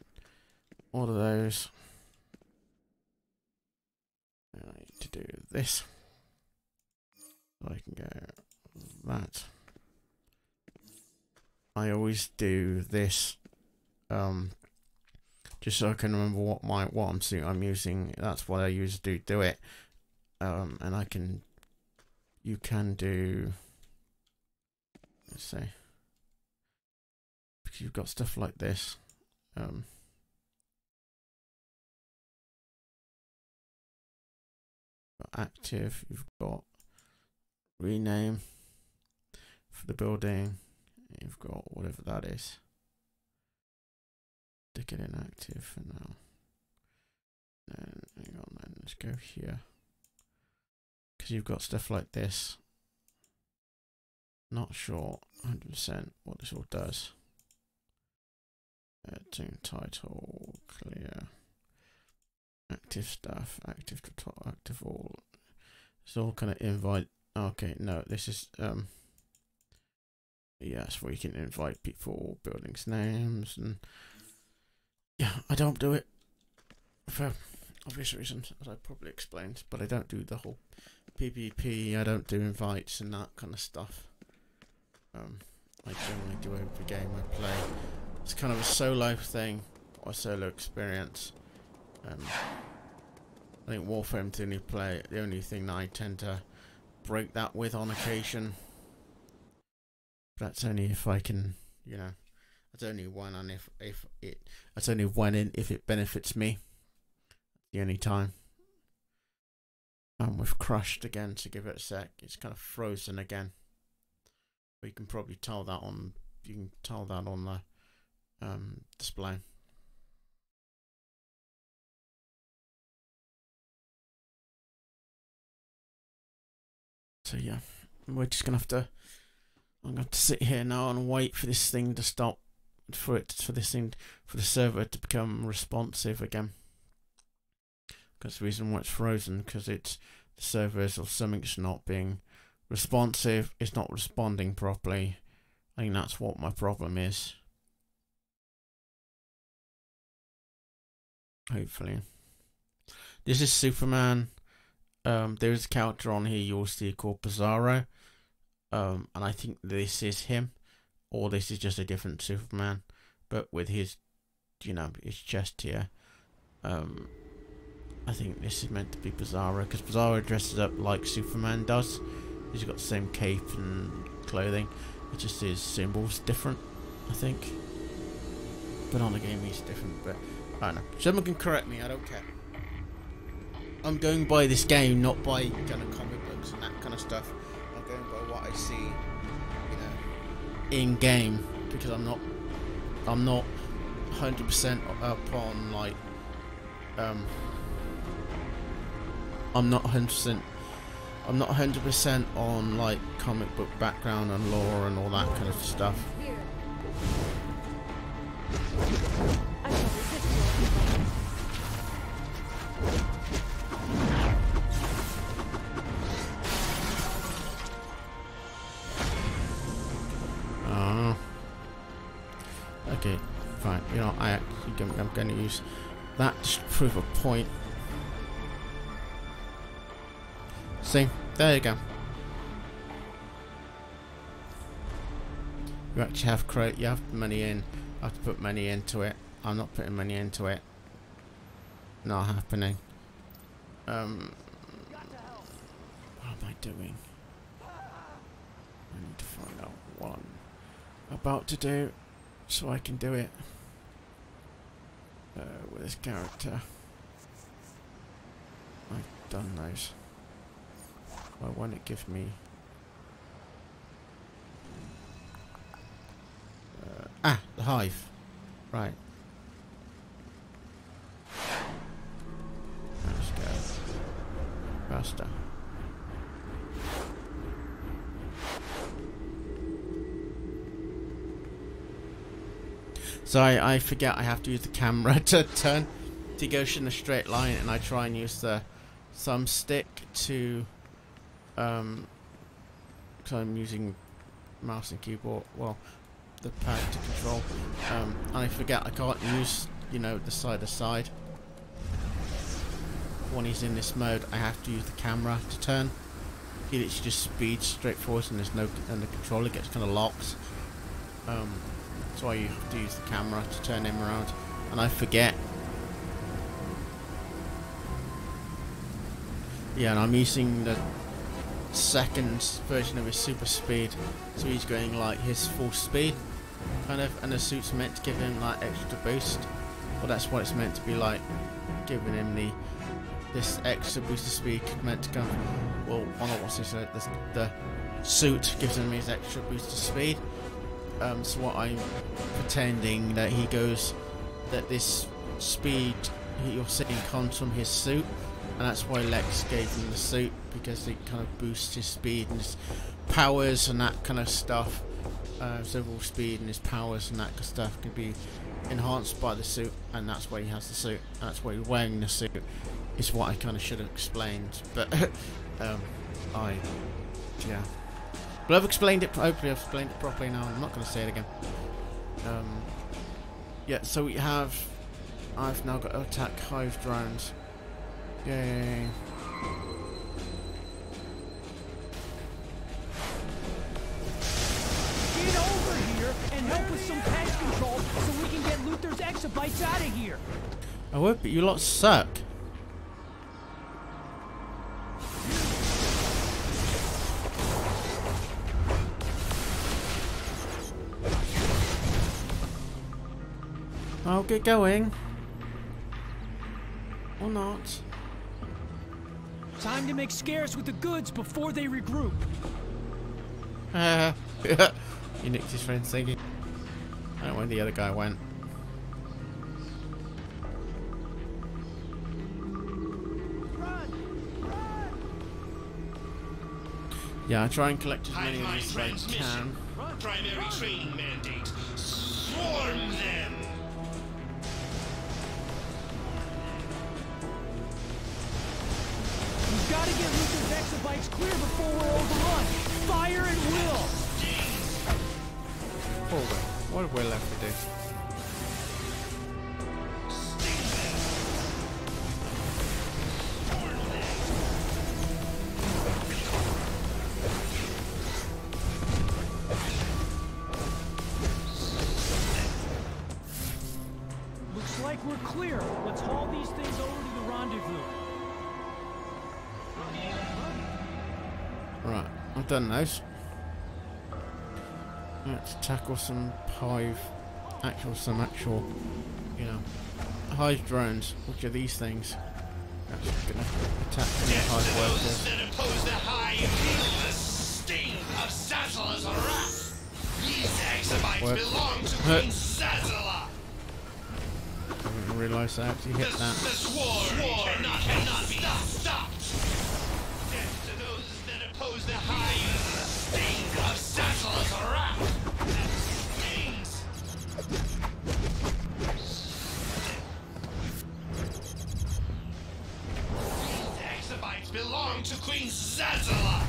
all of those. And I need to do this. So I can go that. I always do this, just so I can remember what I'm using. That's what I usually do it. And I can. You can do. Let's say. Because you've got stuff like this. Active, you've got rename for the building, you've got whatever that is. Stick it in active for now. And hang on, then let's go here. Because you've got stuff like this. Not sure 100% what this all does. Tune title, clear. Active stuff, active to top, active all. It's all kind of invite. Okay, no, this is yes, where you can invite people, buildings names, and yeah, I don't do it for obvious reasons, as I probably explained. But I don't do the whole PvP. I don't do invites and that kind of stuff. I generally do every game I play. It's kind of a solo thing or solo experience. I think Warframe 2 only play the only thing that I tend to break that with on occasion. But that's only if I can, you know, that's only when and that's only when and if it benefits me. The only time. And we've crashed again, to give it a sec. It's kind of frozen again. But you can probably tell that on the display. So yeah, we're just gonna have to. I'm gonna have to sit here now and wait for this thing to stop, for the server to become responsive again. Because the reason why it's frozen, because the servers or something's not being responsive. It's not responding properly. I think that's what my problem is. Hopefully, this is Superman. There is a character on here you'll see called Bizarro, and I think this is him, or this is just a different Superman, but with his, you know, his chest here. I think this is meant to be Bizarro, because Bizarro dresses up like Superman does. He's got the same cape and clothing, it's just his symbol's different, I think. But on the game he's different, but I don't know. Someone can correct me, I don't care. I'm going by this game, not by kind of comic books and that kind of stuff. I'm going by what I see, you know, in game, because I'm not 100% up on like I'm not 100% on like comic book background and lore and all that kind of stuff. Okay, fine. You know, I'm going to use that to prove a point. See, there you go. You actually have you have money in. I have to put money into it. I'm not putting money into it. Not happening. doing? I need to find out what I'm about to do so I can do it with this character. I've done those. Why won't it give me... the hive. Right. Let's go. Faster. So I forget I have to use the camera to turn to go in a straight line, and I try and use the thumbstick to because I'm using mouse and keyboard, well, the pad to control, and I forget I can't use, you know, the side to side. When he's in this mode, I have to use the camera to turn. He literally just speeds straight forward, and there's no, and the controller gets kind of locked. That's why you have to use the camera to turn him around, and I forget. Yeah, and I'm using the second version of his super speed, so he's going like his full speed, kind of, and the suit's meant to give him like extra boost. Well, that's what it's meant to be like, giving him this extra boost of speed meant to come. Well, I don't know what's this. The suit gives him his extra boost of speed. So what I'm pretending that he goes, that this speed you're seeing comes from his suit, and that's why Lex gave him the suit, because it kind of boosts his speed and his powers and that kind of stuff. His overall speed and his powers and that kind of stuff can be enhanced by the suit, and that's why he has the suit. And that's why he's wearing the suit. Is what I kind of should have explained, but yeah. But I've explained it. Hopefully, I've explained it properly now. I'm not going to say it again. Yeah. So we have. I've now got to attack hive drones. Yay! Get over here and help with some pest control so we can get Luther's exabytes out of here. I would, but you lot suck. I'll get going. Or not. Time to make scares with the goods before they regroup. He nicked his friend singing. I don't know where the other guy went. Yeah, I try and collect as many of these as I can. Primary training mandate. Swarm them! We've got to get Luther's exabytes clear before we're overrun. Fire at will! Hold on. What have we left to do? Looks like we're clear. Let's haul these things over to the rendezvous. Right, I've done those. Let's tackle some some actual, you know, hive drones, which are these things. That's gonna attack some hive workers. That oppose the hive, the sting of Zazzala's wrath. These exabytes belong to Queen Zazzala. I didn't realise I actually hit that. The swarm cannot be stopped. Death to those that oppose the hive, the sting of Zazzala's wrath. Stings. These exabytes belong to Queen Zazzala.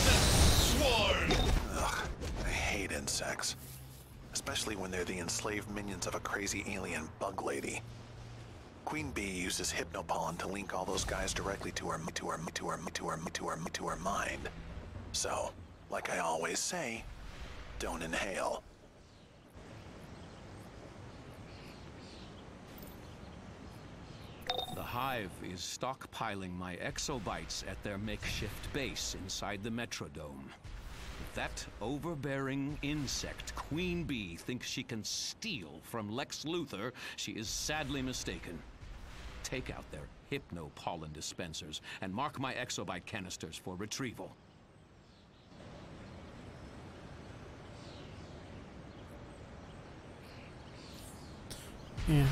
The swarm. Ugh, I hate insects. Especially when they're the enslaved minions of a crazy alien bug lady. Queen Bee uses hypnopollen to link all those guys directly to her mind. So, like I always say, don't inhale. The Hive is stockpiling my exobytes at their makeshift base inside the Metrodome. If that overbearing insect, Queen Bee, thinks she can steal from Lex Luthor, she is sadly mistaken. Take out their hypno-pollen dispensers and mark my exobyte canisters for retrieval. Yeah.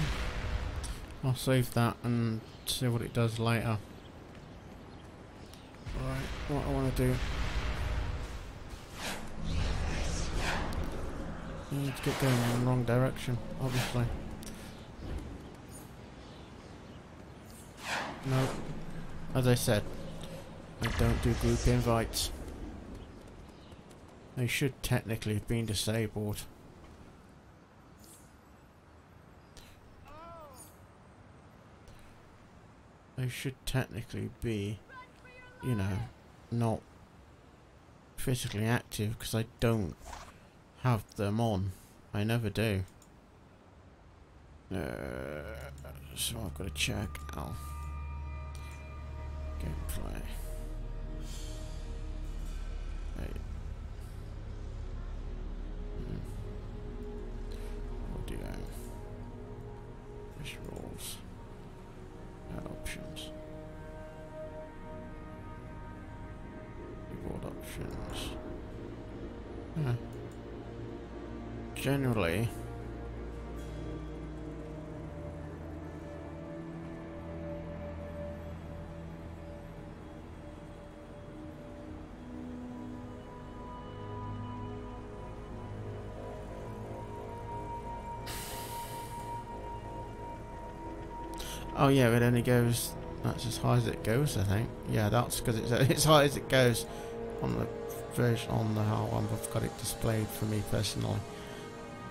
I'll save that and see what it does later. Alright, what I want to do. I need to get going in the wrong direction, obviously. No. As I said, I don't do group invites. They should technically have been disabled. They should technically be, you know, not physically active because I don't have them on. I never do. So I've got to check. Oh. Gameplay. Hey. Audio. Visuals. Add options. Keyboard options. Yeah. Generally, oh yeah, it only goes, that's as high as it goes, I think. Yeah, that's because it's as high as it goes on the version, on the how I've got it displayed for me personally.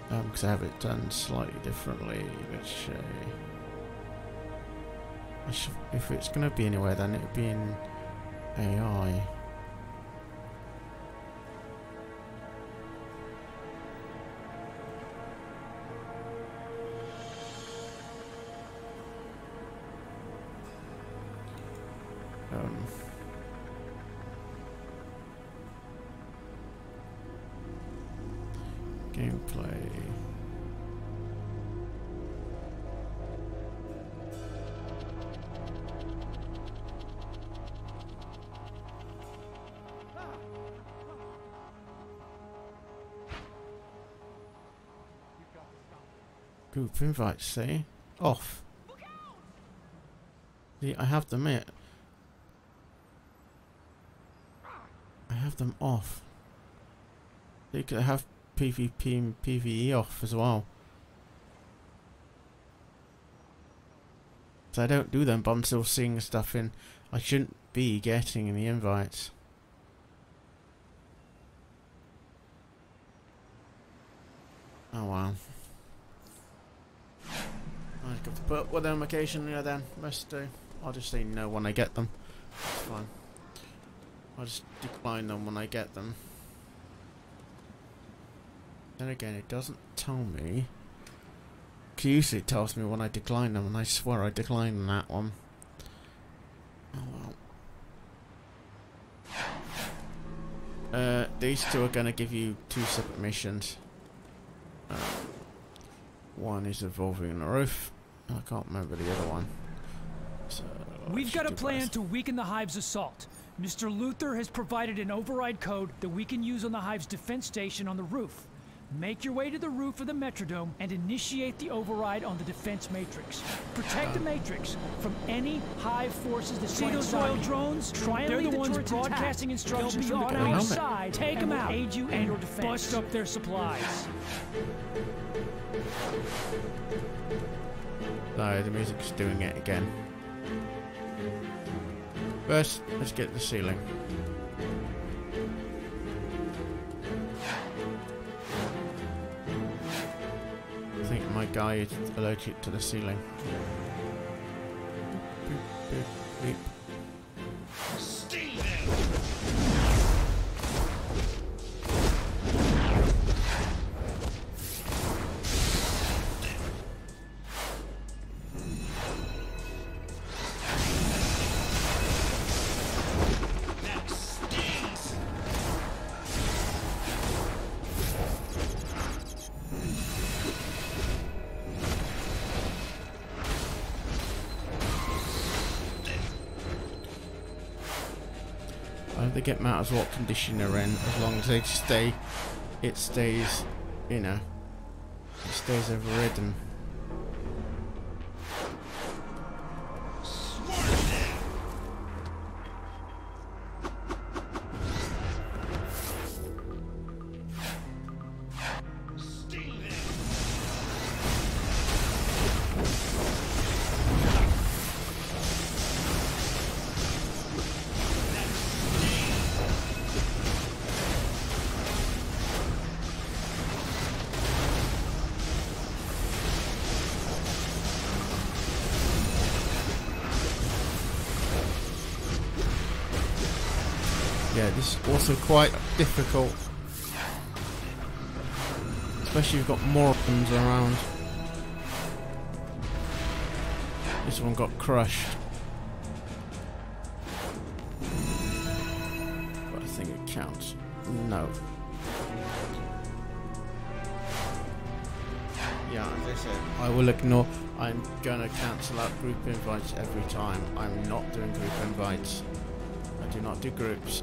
Because I have it done slightly differently, which if it's going to be anywhere, then it'll be in AI. Gameplay. Group invites, see? Off. See, I have them in. I have them off. You could have PvP and PvE off as well. So I don't do them, but I'm still seeing stuff in I shouldn't be getting in the invites. Oh wow. I've got to put with them occasionally then. Must do. I'll just say no when I get them. It's fine. I'll just decline them when I get them. Then again, it doesn't tell me. Usually it tells me when I decline them, and I swear I declined that one. Oh well. These two are going to give you 2 separate missions. One is involving the roof. I can't remember the other one. So we've got a plan to weaken the Hive's assault. Mr. Luthor has provided an override code that we can use on the Hive's defense station on the roof. Make your way to the roof of the Metrodome and initiate the override on the defense matrix. Protect the matrix from any Hive forces that see those royal drones. Try and lead the ones broadcasting instructions from the Queen's side. Take them out. Aid you in your defense. Bust up their supplies. No, the music's doing it again. First, let's get the ceiling. I think my guy is allergic to the ceiling. Beep, beep, beep. they get matters what condition they're in, as long as they stay, it stays, you know, it stays overridden. Yeah, this is also quite difficult, especially if you've got more weapons around. This one got crushed, but I think it counts. No. Yeah, as I said, I will ignore. I'm gonna cancel out group invites every time. I'm not doing group invites. I do not do groups.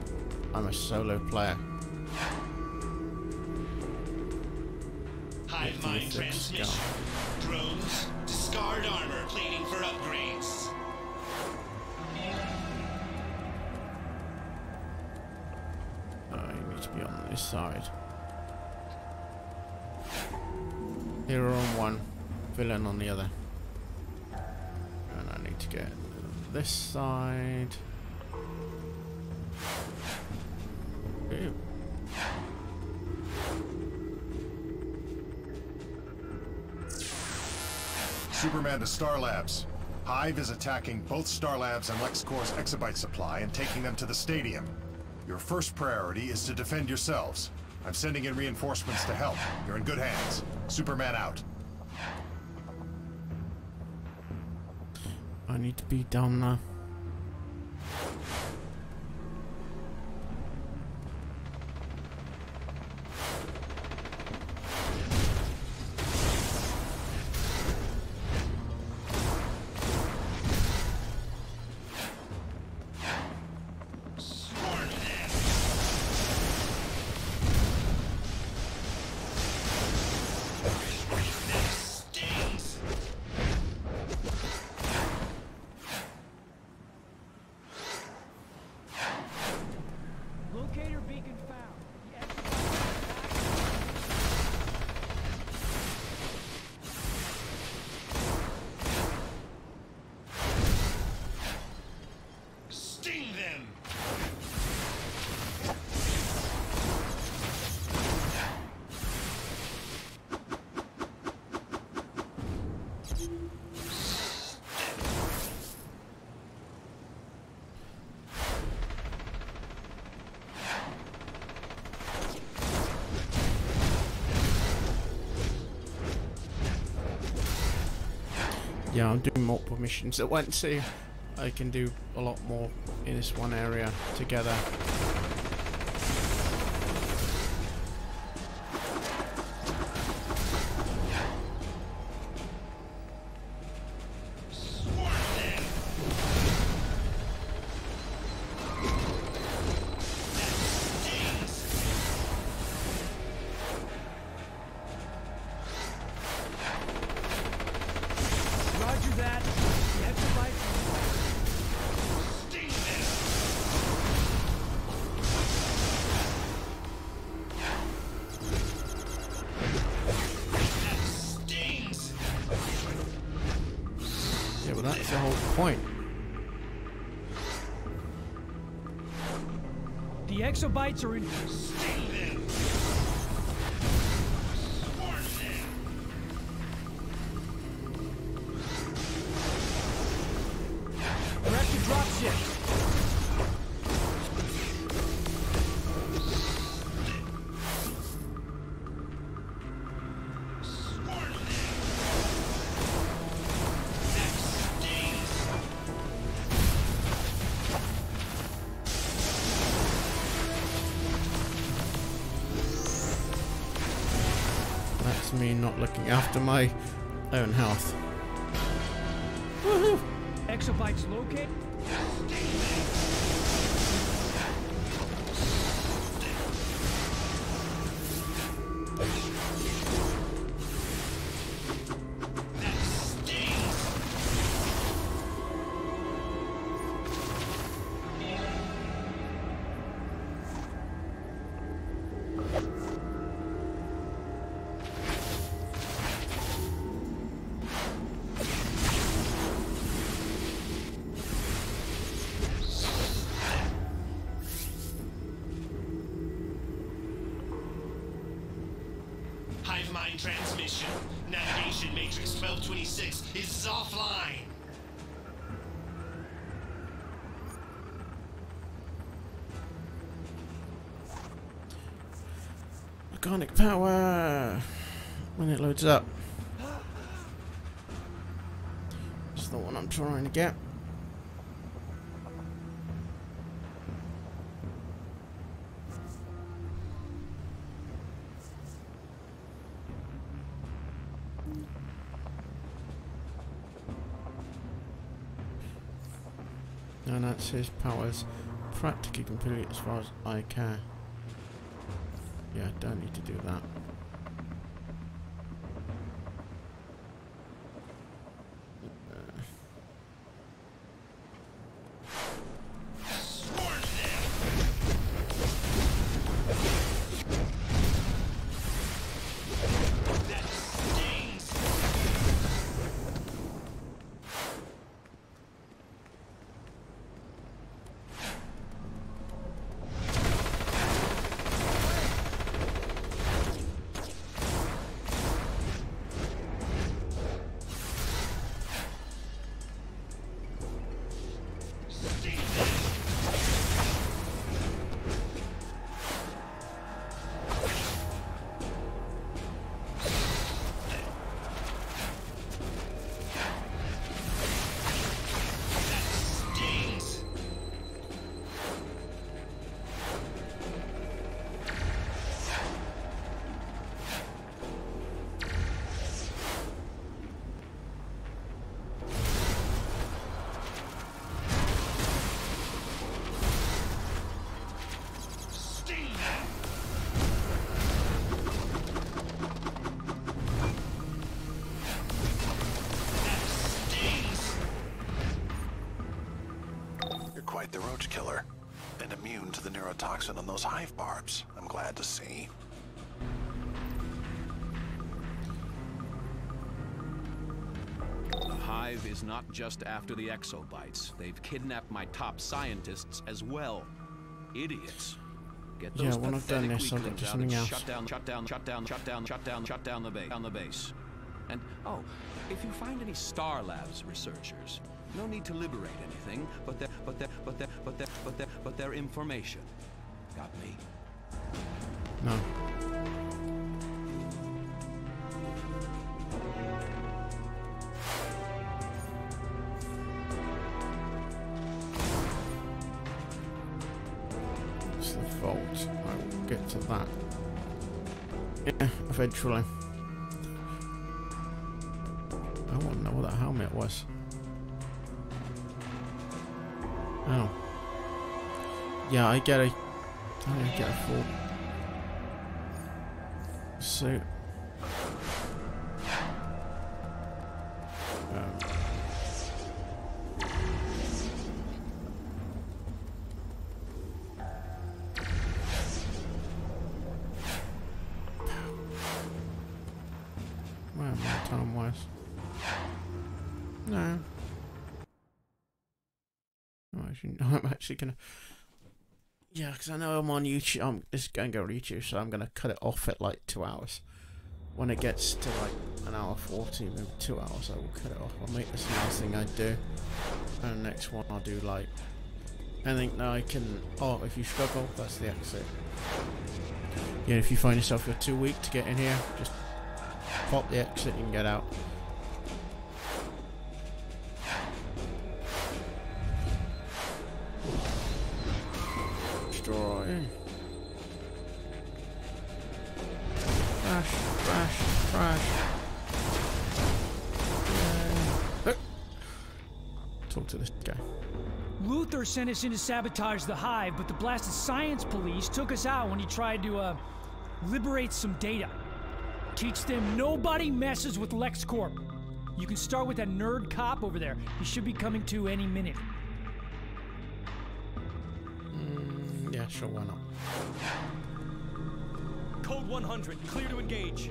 I'm a solo player. Hive mind transmission. Drones, discard armor, pleading for upgrades. You need to be on this side. Hero on one, villain on the other. And I need to get this side. Ew. Superman to Star Labs. Hive is attacking both Star Labs and LexCorp's exabyte supply and taking them to the stadium. Your first priority is to defend yourselves. I'm sending in reinforcements to help. You're in good hands. Superman out. I need to be down there. Yeah, I'm doing multiple missions at once, so I can do a lot more in this one area together. Yeah, well, that's the whole point. The exabytes are in. Press the drop shift. That's me not looking after my own health. Woohoo! Exabytes located. mind transmission. Navigation matrix 1226 is offline. Mechanic power when it loads up. It's the one I'm trying to get. And that says powers practically complete as far as I can. Yeah, don't need to do that. Quite the roach killer, and immune to the neurotoxin on those hive barbs, I'm glad to see. The hive is not just after the exobites. They've kidnapped my top scientists as well. Idiots. Get those when I've done this, I'll get to something else. Shut down the base. And oh, if you find any Star Labs researchers, no need to liberate anything, but their information. Got me? No. It's the vault. I will get to that. Yeah, eventually. I want to know what that helmet was. Oh. Yeah, I get a full suit. Where am I time-wise? No. I'm actually gonna, yeah, because I know I'm on YouTube. This is going to go on YouTube, so I'm gonna cut it off at like 2 hours. When it gets to like 1 hour 40, maybe 2 hours, I will cut it off. I'll make this the last thing I do, and the next one I'll do like anything that I can. Oh, if you struggle, that's the exit. Yeah, if you find yourself you're too weak to get in here, just pop the exit and get out. Destroy. Crash, crash, crash. Talk to this guy. Luther sent us in to sabotage the hive, but the blasted science police took us out when he tried to, liberate some data. Teach them nobody messes with LexCorp. You can start with that nerd cop over there. He should be coming to any minute. Yeah, sure, why not? Code 100, clear to engage.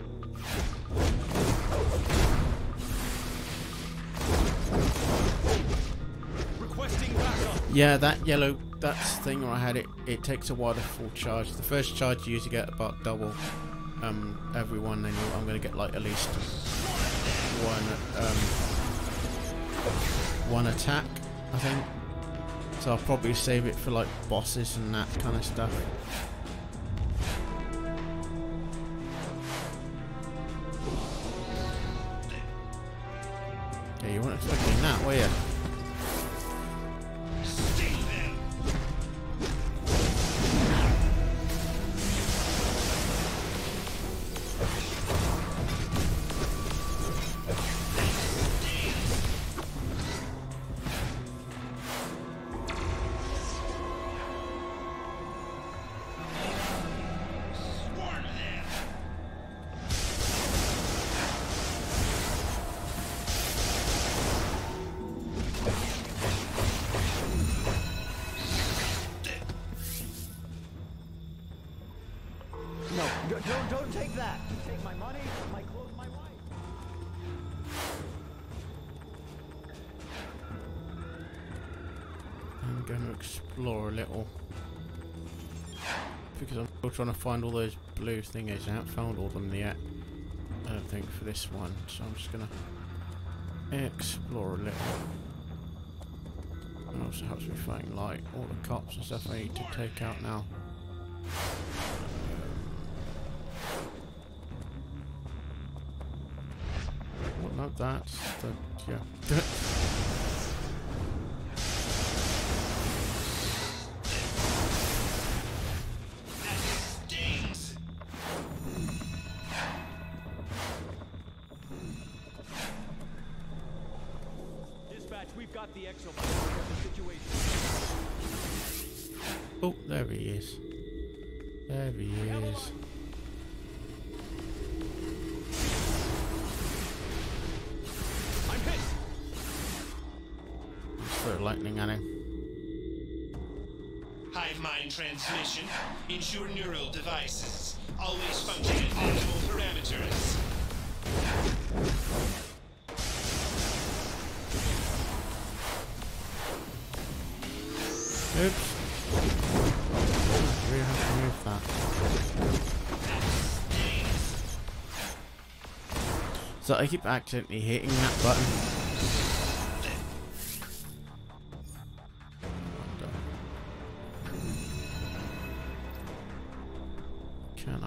Requesting backup. Yeah, that yellow, that's the thing where I had it. It takes a while to full charge. The first charge you usually get about double, everyone, then I'm going to get like at least one attack, I think. So I'll probably save it for like bosses and that kind of stuff. Yeah, you weren't expecting that, were you? Don't take that. Take my money, my clothes, my wife. I'm going to explore a little because I'm still trying to find all those blue thingies. I haven't found all of them yet, I don't think, for this one. So I'm just going to explore a little. And also helps me find like all the cops and stuff I need to take out now. Well, no, that's the, yeah. Dispatch, we've got the exo situation. Oh, there he is. There he is. I'm hit. Let's throw lightning at him. Hive mind transmission. Ensure neural devices always function at optimal parameters. Oops. We have to move that. So I keep accidentally hitting that button. Can I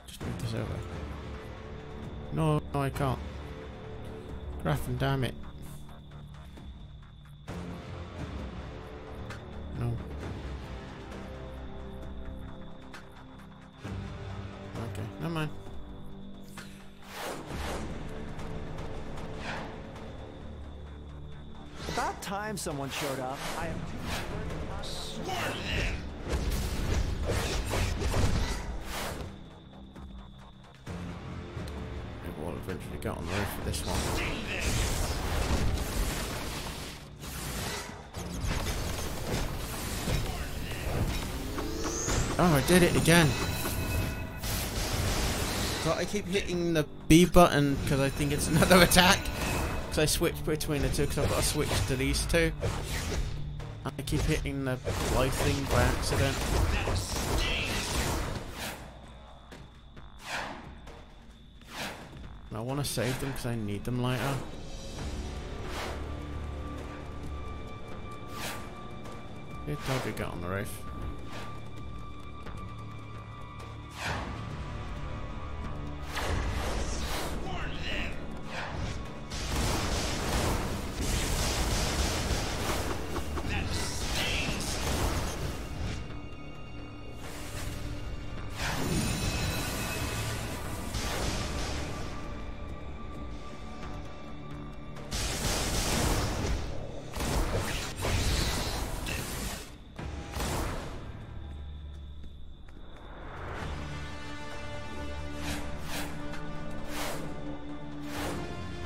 just move this over? No, no, I can't. Graffin, damn it. No. Okay, never mind. About time someone showed up. I am Swarm them! Maybe we'll eventually get on the roof for this one. Sting them! Oh, I did it again. So I keep hitting the B button because I think it's another attack. Because I switched between the two because I've got to switch to these two. And I keep hitting the life thing by accident. And I want to save them because I need them later. I told you to get on the roof.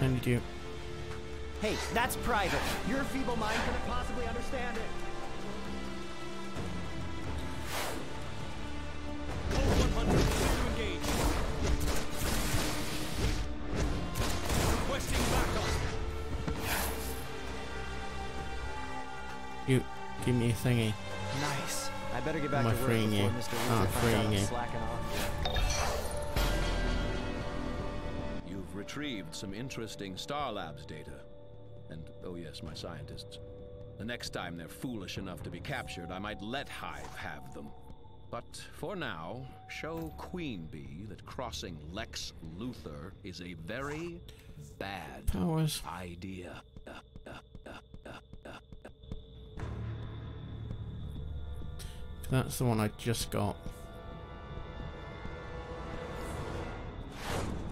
And you. Hey, that's private. Your feeble mind couldn't possibly understand it. Code 100, clear to engage. Requesting backup. You, give me a thingy. Nice. I better get back Am I to work freeing before you? Mr. Oh, Luther finds out freeing I'm you. slacking off. You've retrieved some interesting Star Labs data. And, oh yes, my scientists. The next time they're foolish enough to be captured, I might let Hive have them. But for now, show Queen Bee that crossing Lex Luthor is a very bad idea. That's the one I just got.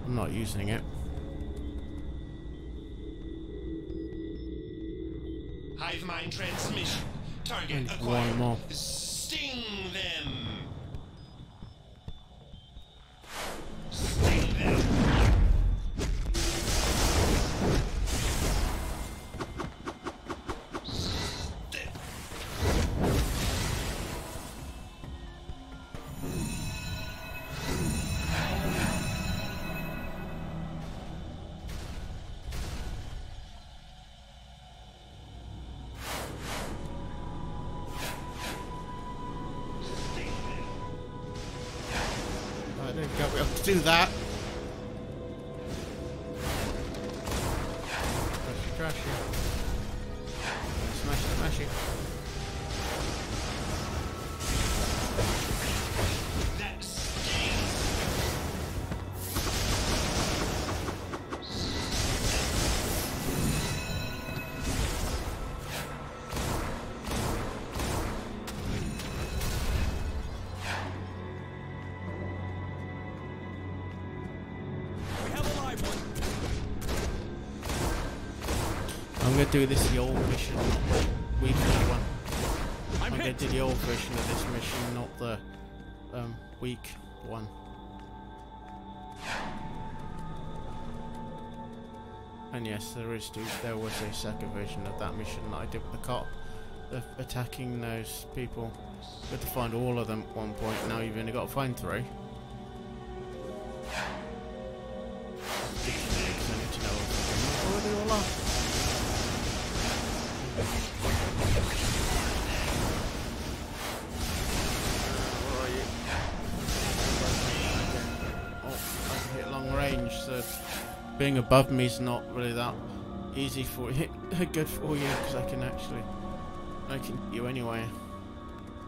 I'm not using it. Hive mind transmission. Target And acquired. one more. Sting them. Sting them. I didn't get able to do that. Trashy. Smash it. That stings. We have a live one. I'm gonna do this the old mission, not the weekly one. I'm gonna hit. do the old version of this mission, not the week one. And yes, there was a second version of that mission that I did with the cop, of attacking those people. You had to find all of them at one point. Now you've only got to find 3. I need to know what they all are. Where are you? Oh, I can hit long range, so being above me is not really that easy for you. Good for you, because I can hit you anyway.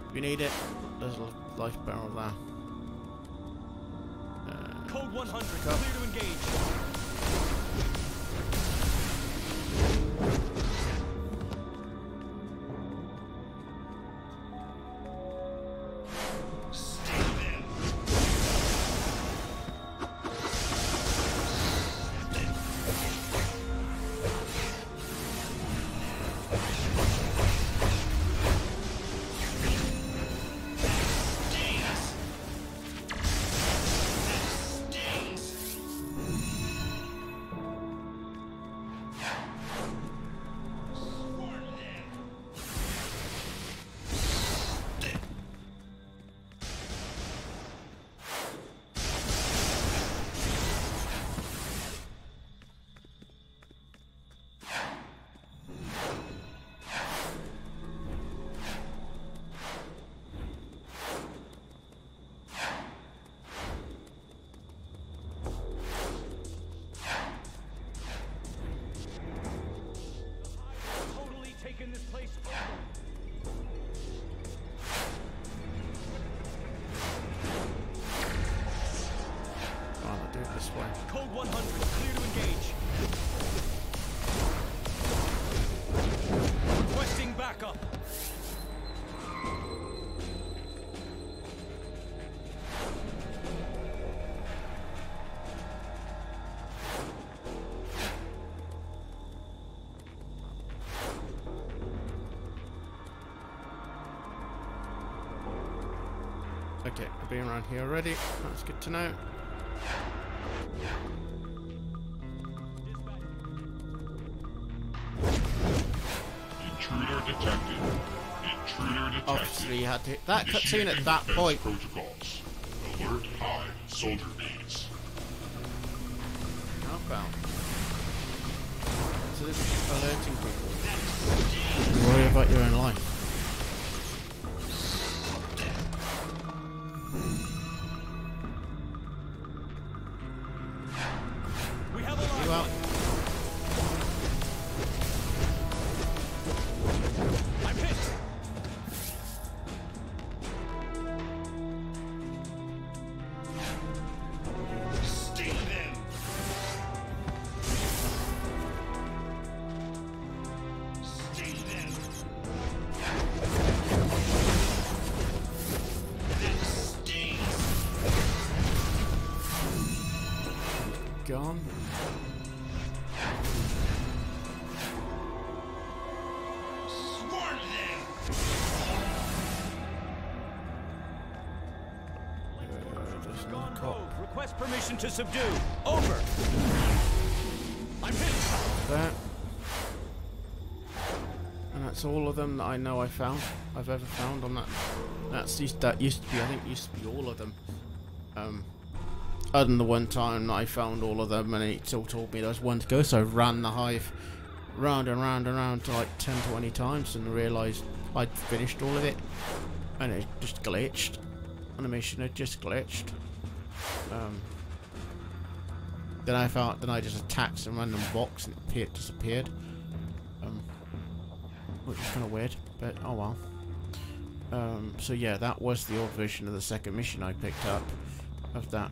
If you need it, there's a life barrel there. Code 100, clear to engage. This place over. I'll do it this way. Code 100, clear to engage. Requesting backup. Okay, I've been around here already. That's good to know. Intruder detected. Intruder detected. Obviously, you had to hit that cutscene at that point. Protocols. Alert Hive soldier bees. Outbound. So this is alerting people. Worry about your own life. We have a lot. You out. I'm hit. Sting them. Sting them. That stings. Gone. Swarm them. Gone rogue. Request permission to subdue. Over. I'm hit. That. And that's all of them that I know I've ever found on that. That used to be, I think, used to be all of them. Other than the one time that I found all of them, and it still told me there was one to go, so I ran the hive round and round and round to like 10-20 times, and realised I'd finished all of it, and it just glitched. And the mission had just glitched. Then I just attacked some random box and it disappeared. Which is kind of weird, but oh well. So yeah, that was the old version of the second mission I picked up of that.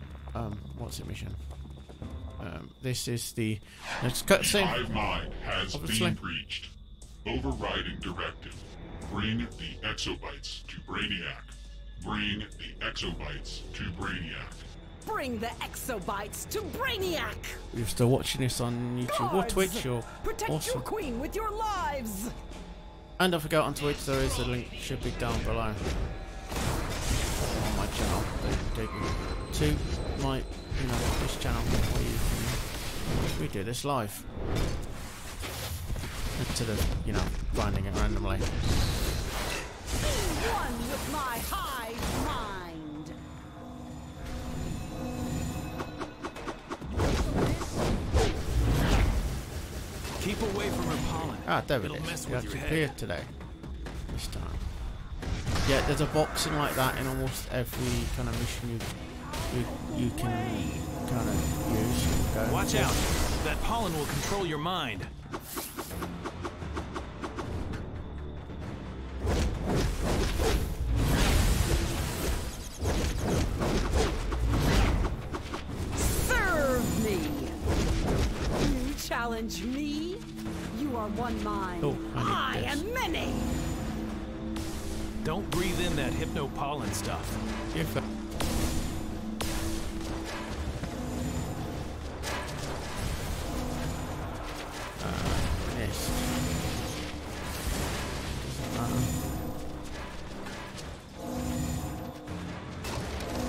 What's it mission? This is the next cutscene. Hive mind has obviously been breached. Overriding directive. Bring the exobytes to Brainiac. Bring the exobytes to Brainiac. Bring the exobytes to Brainiac! You're still watching this on YouTube or Twitch or Protect awesome. your queen with your lives! And don't forget on Twitch there is a link, should be down below. On my channel. To my, this channel where we do this live. Instead of, finding it randomly. Be one with my hive mind! Keep away from her pollen. Ah, there it It'll is. mess It with actually your appeared head. today. This time. Yeah, there's a boxing like that in almost every kind of mission you can kind of use. Go Watch to. out. That pollen will control your mind. Serve me! You challenge me? You are one mind. Oh, I am many! Don't breathe in that hypno-pollen stuff. If yes.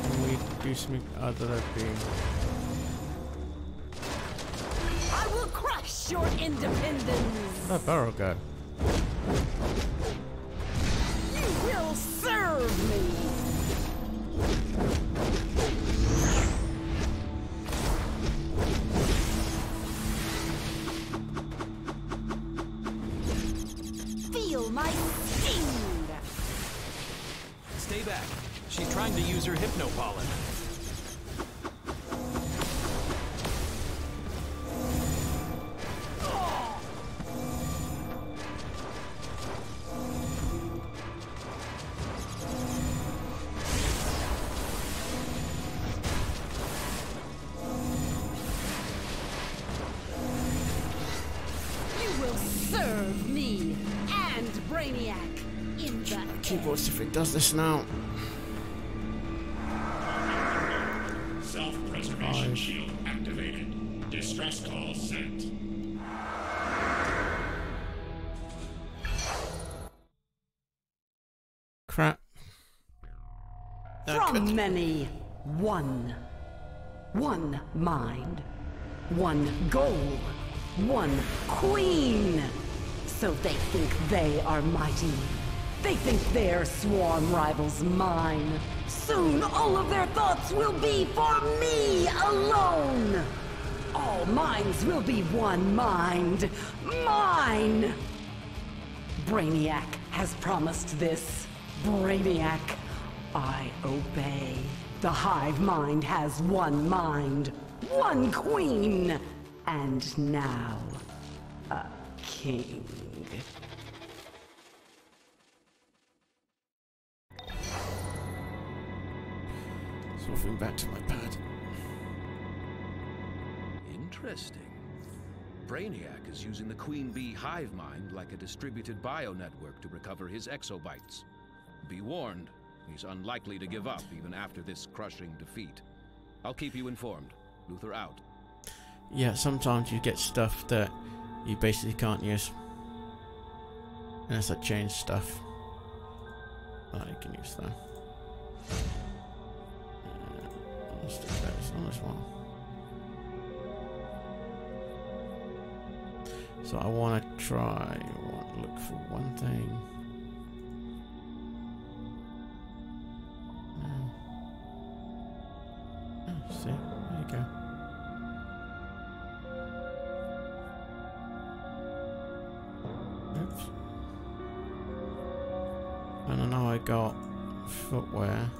Can we do something other than being... I will crush your independence! Where'd that barrel go? You will serve me! Feel my sting! Stay back. She's trying to use her hypno-pollen. Serve me and Brainiac in the Keyboard's if it does this now. Self-preservation shield activated. Distress call sent. Crap. From many, one. One mind. One goal. One queen. So they think they are mighty. They think their swarm rivals mine. Soon all of their thoughts will be for me alone. All minds will be one mind. Mine! Brainiac has promised this. Brainiac I obey. The hive mind has one mind, one queen, and now a king. Swapping back to my pad. Interesting. Brainiac is using the Queen Bee hive mind like a distributed bio-network to recover his exobytes. Be warned, he's unlikely to give up even after this crushing defeat. I'll keep you informed. Luther out. Yeah, sometimes you get stuff that you basically can't use. Unless I change stuff. Oh, you can use that. Let's do those on as well. So I want to look for one thing. Oh, see, there you go. Oops. And I know I got footwear.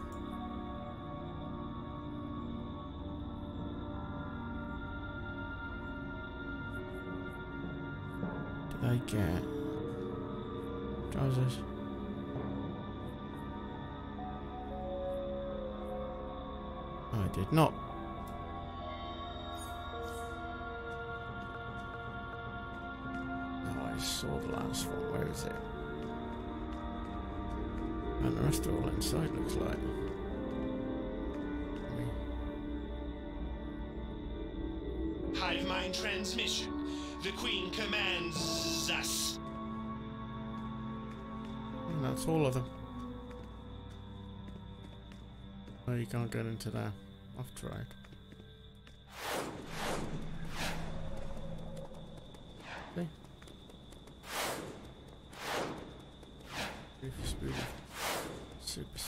Did I get trousers? I did not. Oh, I saw the last one. Where is it? And the rest are all inside, looks like. Hive mind transmission. The Queen commands us. And that's all of them. Oh, you can't get into there. I've tried. See? Super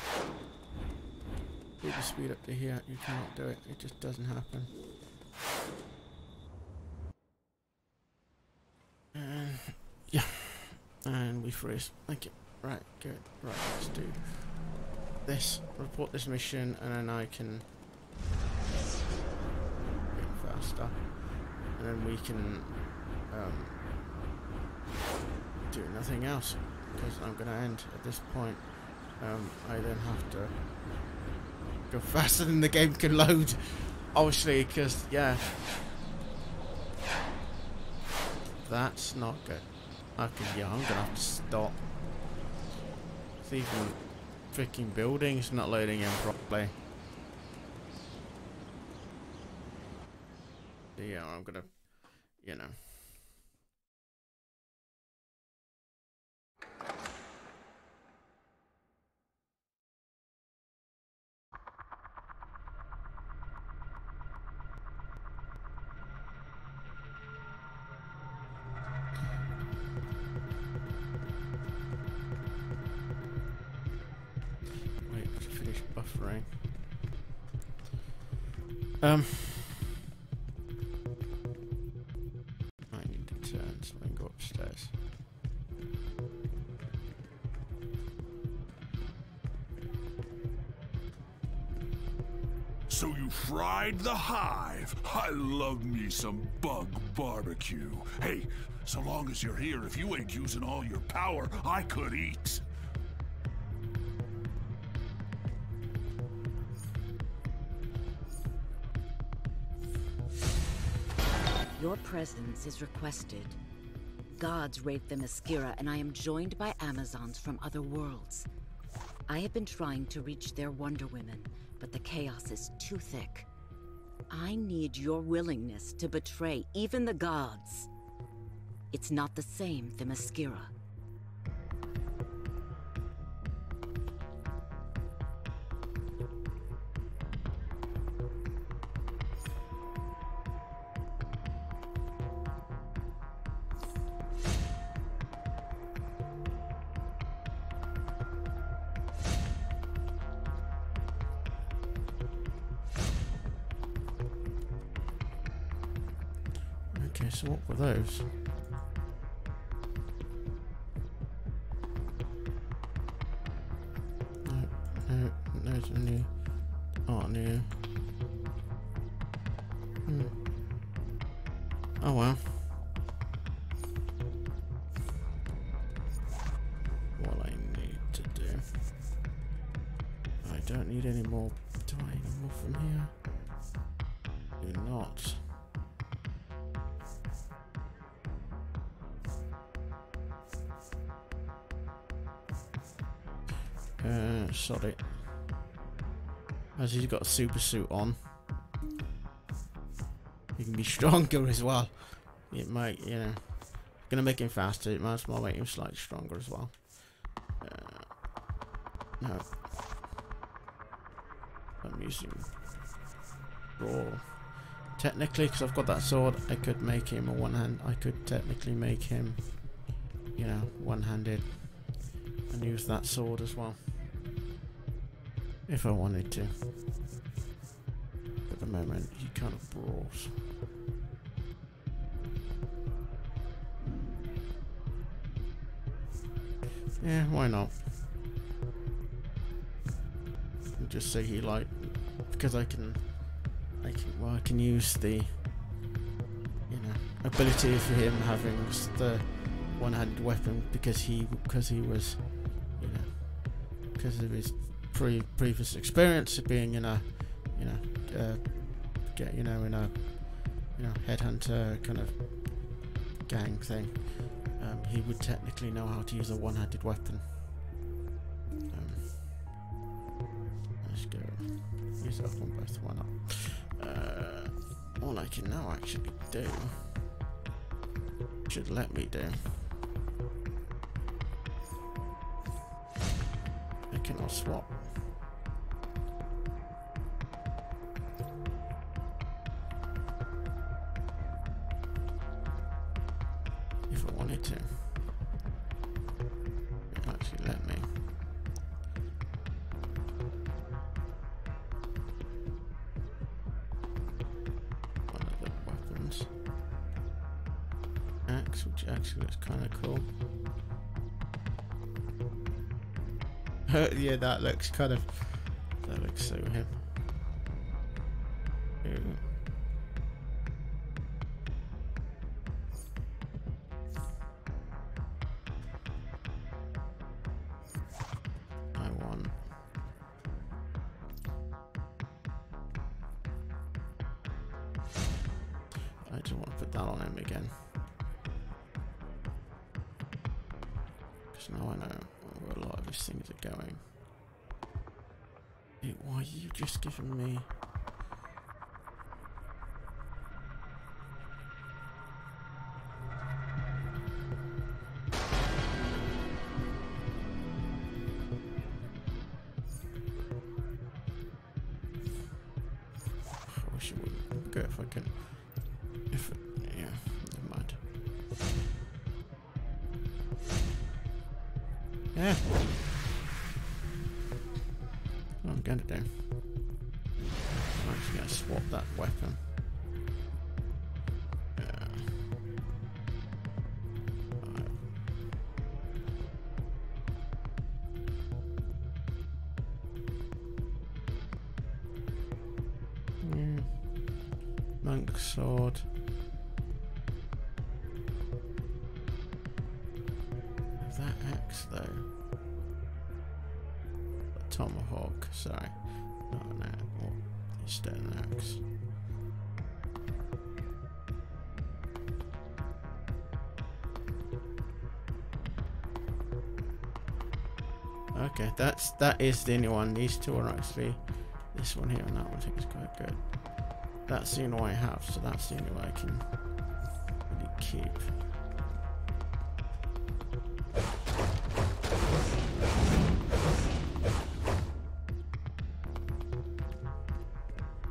speed up to here. You cannot do it. It just doesn't happen. And yeah, and we freeze. Thank you. Right, good. Right, let's do this. Report this mission, and then I can get faster, and then we can do nothing else because I'm gonna end at this point. I then have to go faster than the game can load, obviously, because yeah, that's not good. Okay, yeah, I'm gonna have to stop. It's even freaking buildings not loading in properly. Yeah, I'm gonna, you know. Buffering. I need to turn so I can go upstairs. So you fried the hive. I love me some bug barbecue. Hey, so long as you're here, if you ain't using all your power, I could eat. Your presence is requested. Gods raid the Themyscira, and I am joined by Amazons from other worlds. I have been trying to reach their Wonder Women, but the chaos is too thick. I need your willingness to betray even the gods. It's not the same Themyscira. Okay, so what were those? No, there's a new art new. Oh well. What I need to do. I don't need any more. Do I need more from here? Do not. Sorry. As he's got a super suit on, he can be stronger as well. It might, you know, gonna make him faster. It might as well make him slightly stronger as well. No, I'm using raw. Technically, because I've got that sword, I could make him a one-hand. I could technically make him, you know, one-handed, and use that sword as well. If I wanted to. At the moment, he kind of brawls. Yeah, why not? I'll just say he like, because I can use the, you know, ability for him having the one-handed weapon because he was, you know, because of his previous experience of being in a, in a headhunter kind of gang thing. He would technically know how to use a one-handed weapon. Let's go. Use that one both. Why not? All I can now actually do should let me do. I cannot swap. If I wanted to, it actually let me. One of the weapons. Axe, which actually looks kind of cool. Yeah, that looks kind of. That looks so him. Ooh. I just want to put that on him again. Because now I know where a lot of these things are going. Hey, why are you just giving me... I wish it wouldn't go if I can... yeah, never mind. Yeah. What I'm going to do. I'm actually going to swap that weapon. Monk sword. That axe though. A tomahawk, sorry. Not an axe. Well, it's an axe. Okay, that is the only one. These two are actually, this one here and that one I think is quite good. That's the only one I have, so that's the only one I can really keep.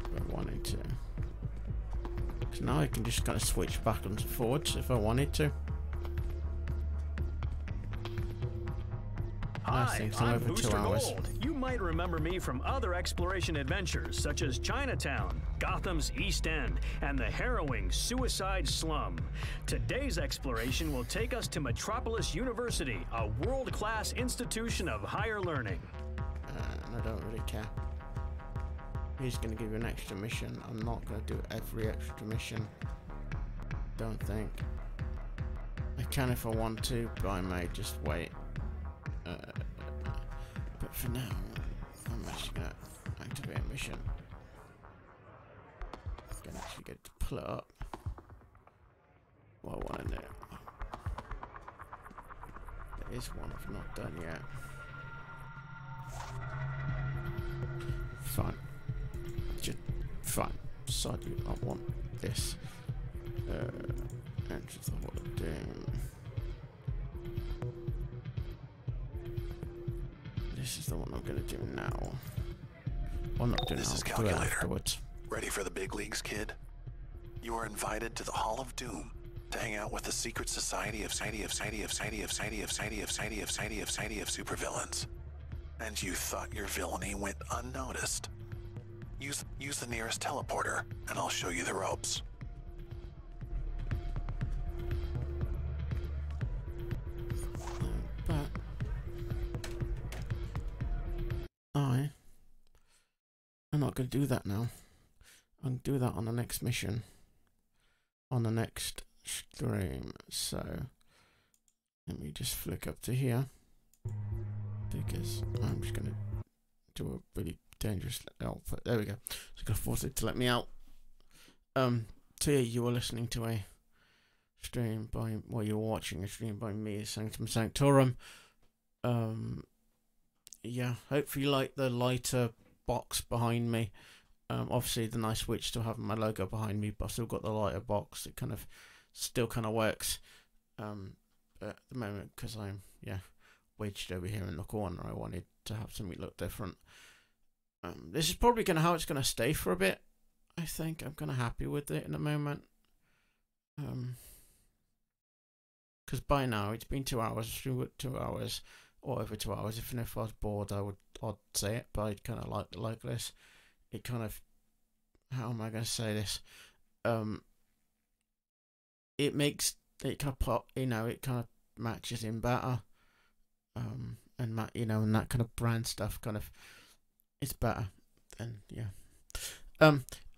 If I wanted to. Because now I can just kind of switch backwards and forwards if I wanted to. Hi, I'm Booster Gold. You might remember me from other exploration adventures such as Chinatown, Gotham's East End, and the harrowing Suicide Slum. Today's exploration will take us to Metropolis University, a world-class institution of higher learning. and I don't really care. He's going to give you an extra mission. I'm not going to do every extra mission. Don't think. I can if I want to, but I may just wait. But for now, I'm actually going to activate a mission. I'm going to actually get to pull it up. What I want to do. There is one I've not done yet. Fine. Just fine. Decide I want this. And just what I'm doing. This is the one I'm gonna do now. Well, not doing This now, is I'll do it Calculator. afterwards. Ready for the big leagues, kid? You are invited to the Hall of Doom to hang out with the secret society of supervillains. And you thought your villainy went unnoticed. Use the nearest teleporter, and I'll show you the ropes. But I'm not going to do that now. I'm going to do that on the next mission. On the next stream. So let me just flick up to here. Because I'm just going to do a really dangerous output. There we go. Just going to force it to let me out. So yeah, you were listening to a stream by, well, you're watching a stream by me, Sanctum Sanctorum. Yeah, hopefully you like the lighter box behind me. Obviously the nice switch still having my logo behind me, but I've still got the lighter box. It kind of still kind of works. But at the moment, because I'm wedged over here in the corner, I wanted to have something look different. This is probably how it's gonna stay for a bit. I think I'm kind of happy with it in the moment. Because by now it's been 2 hours, 2 hours, or over 2 hours. If I was bored, I'd say it, but I'd kind of like this. It kind of, how am I going to say this? It makes it kind of pop, it kind of matches in better, and and that kind of brand stuff kind of, it's better. And yeah.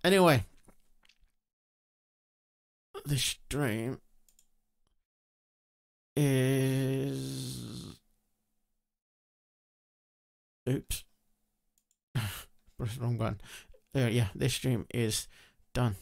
Anyway, the stream is, oops, press the wrong button. Yeah, this stream is done.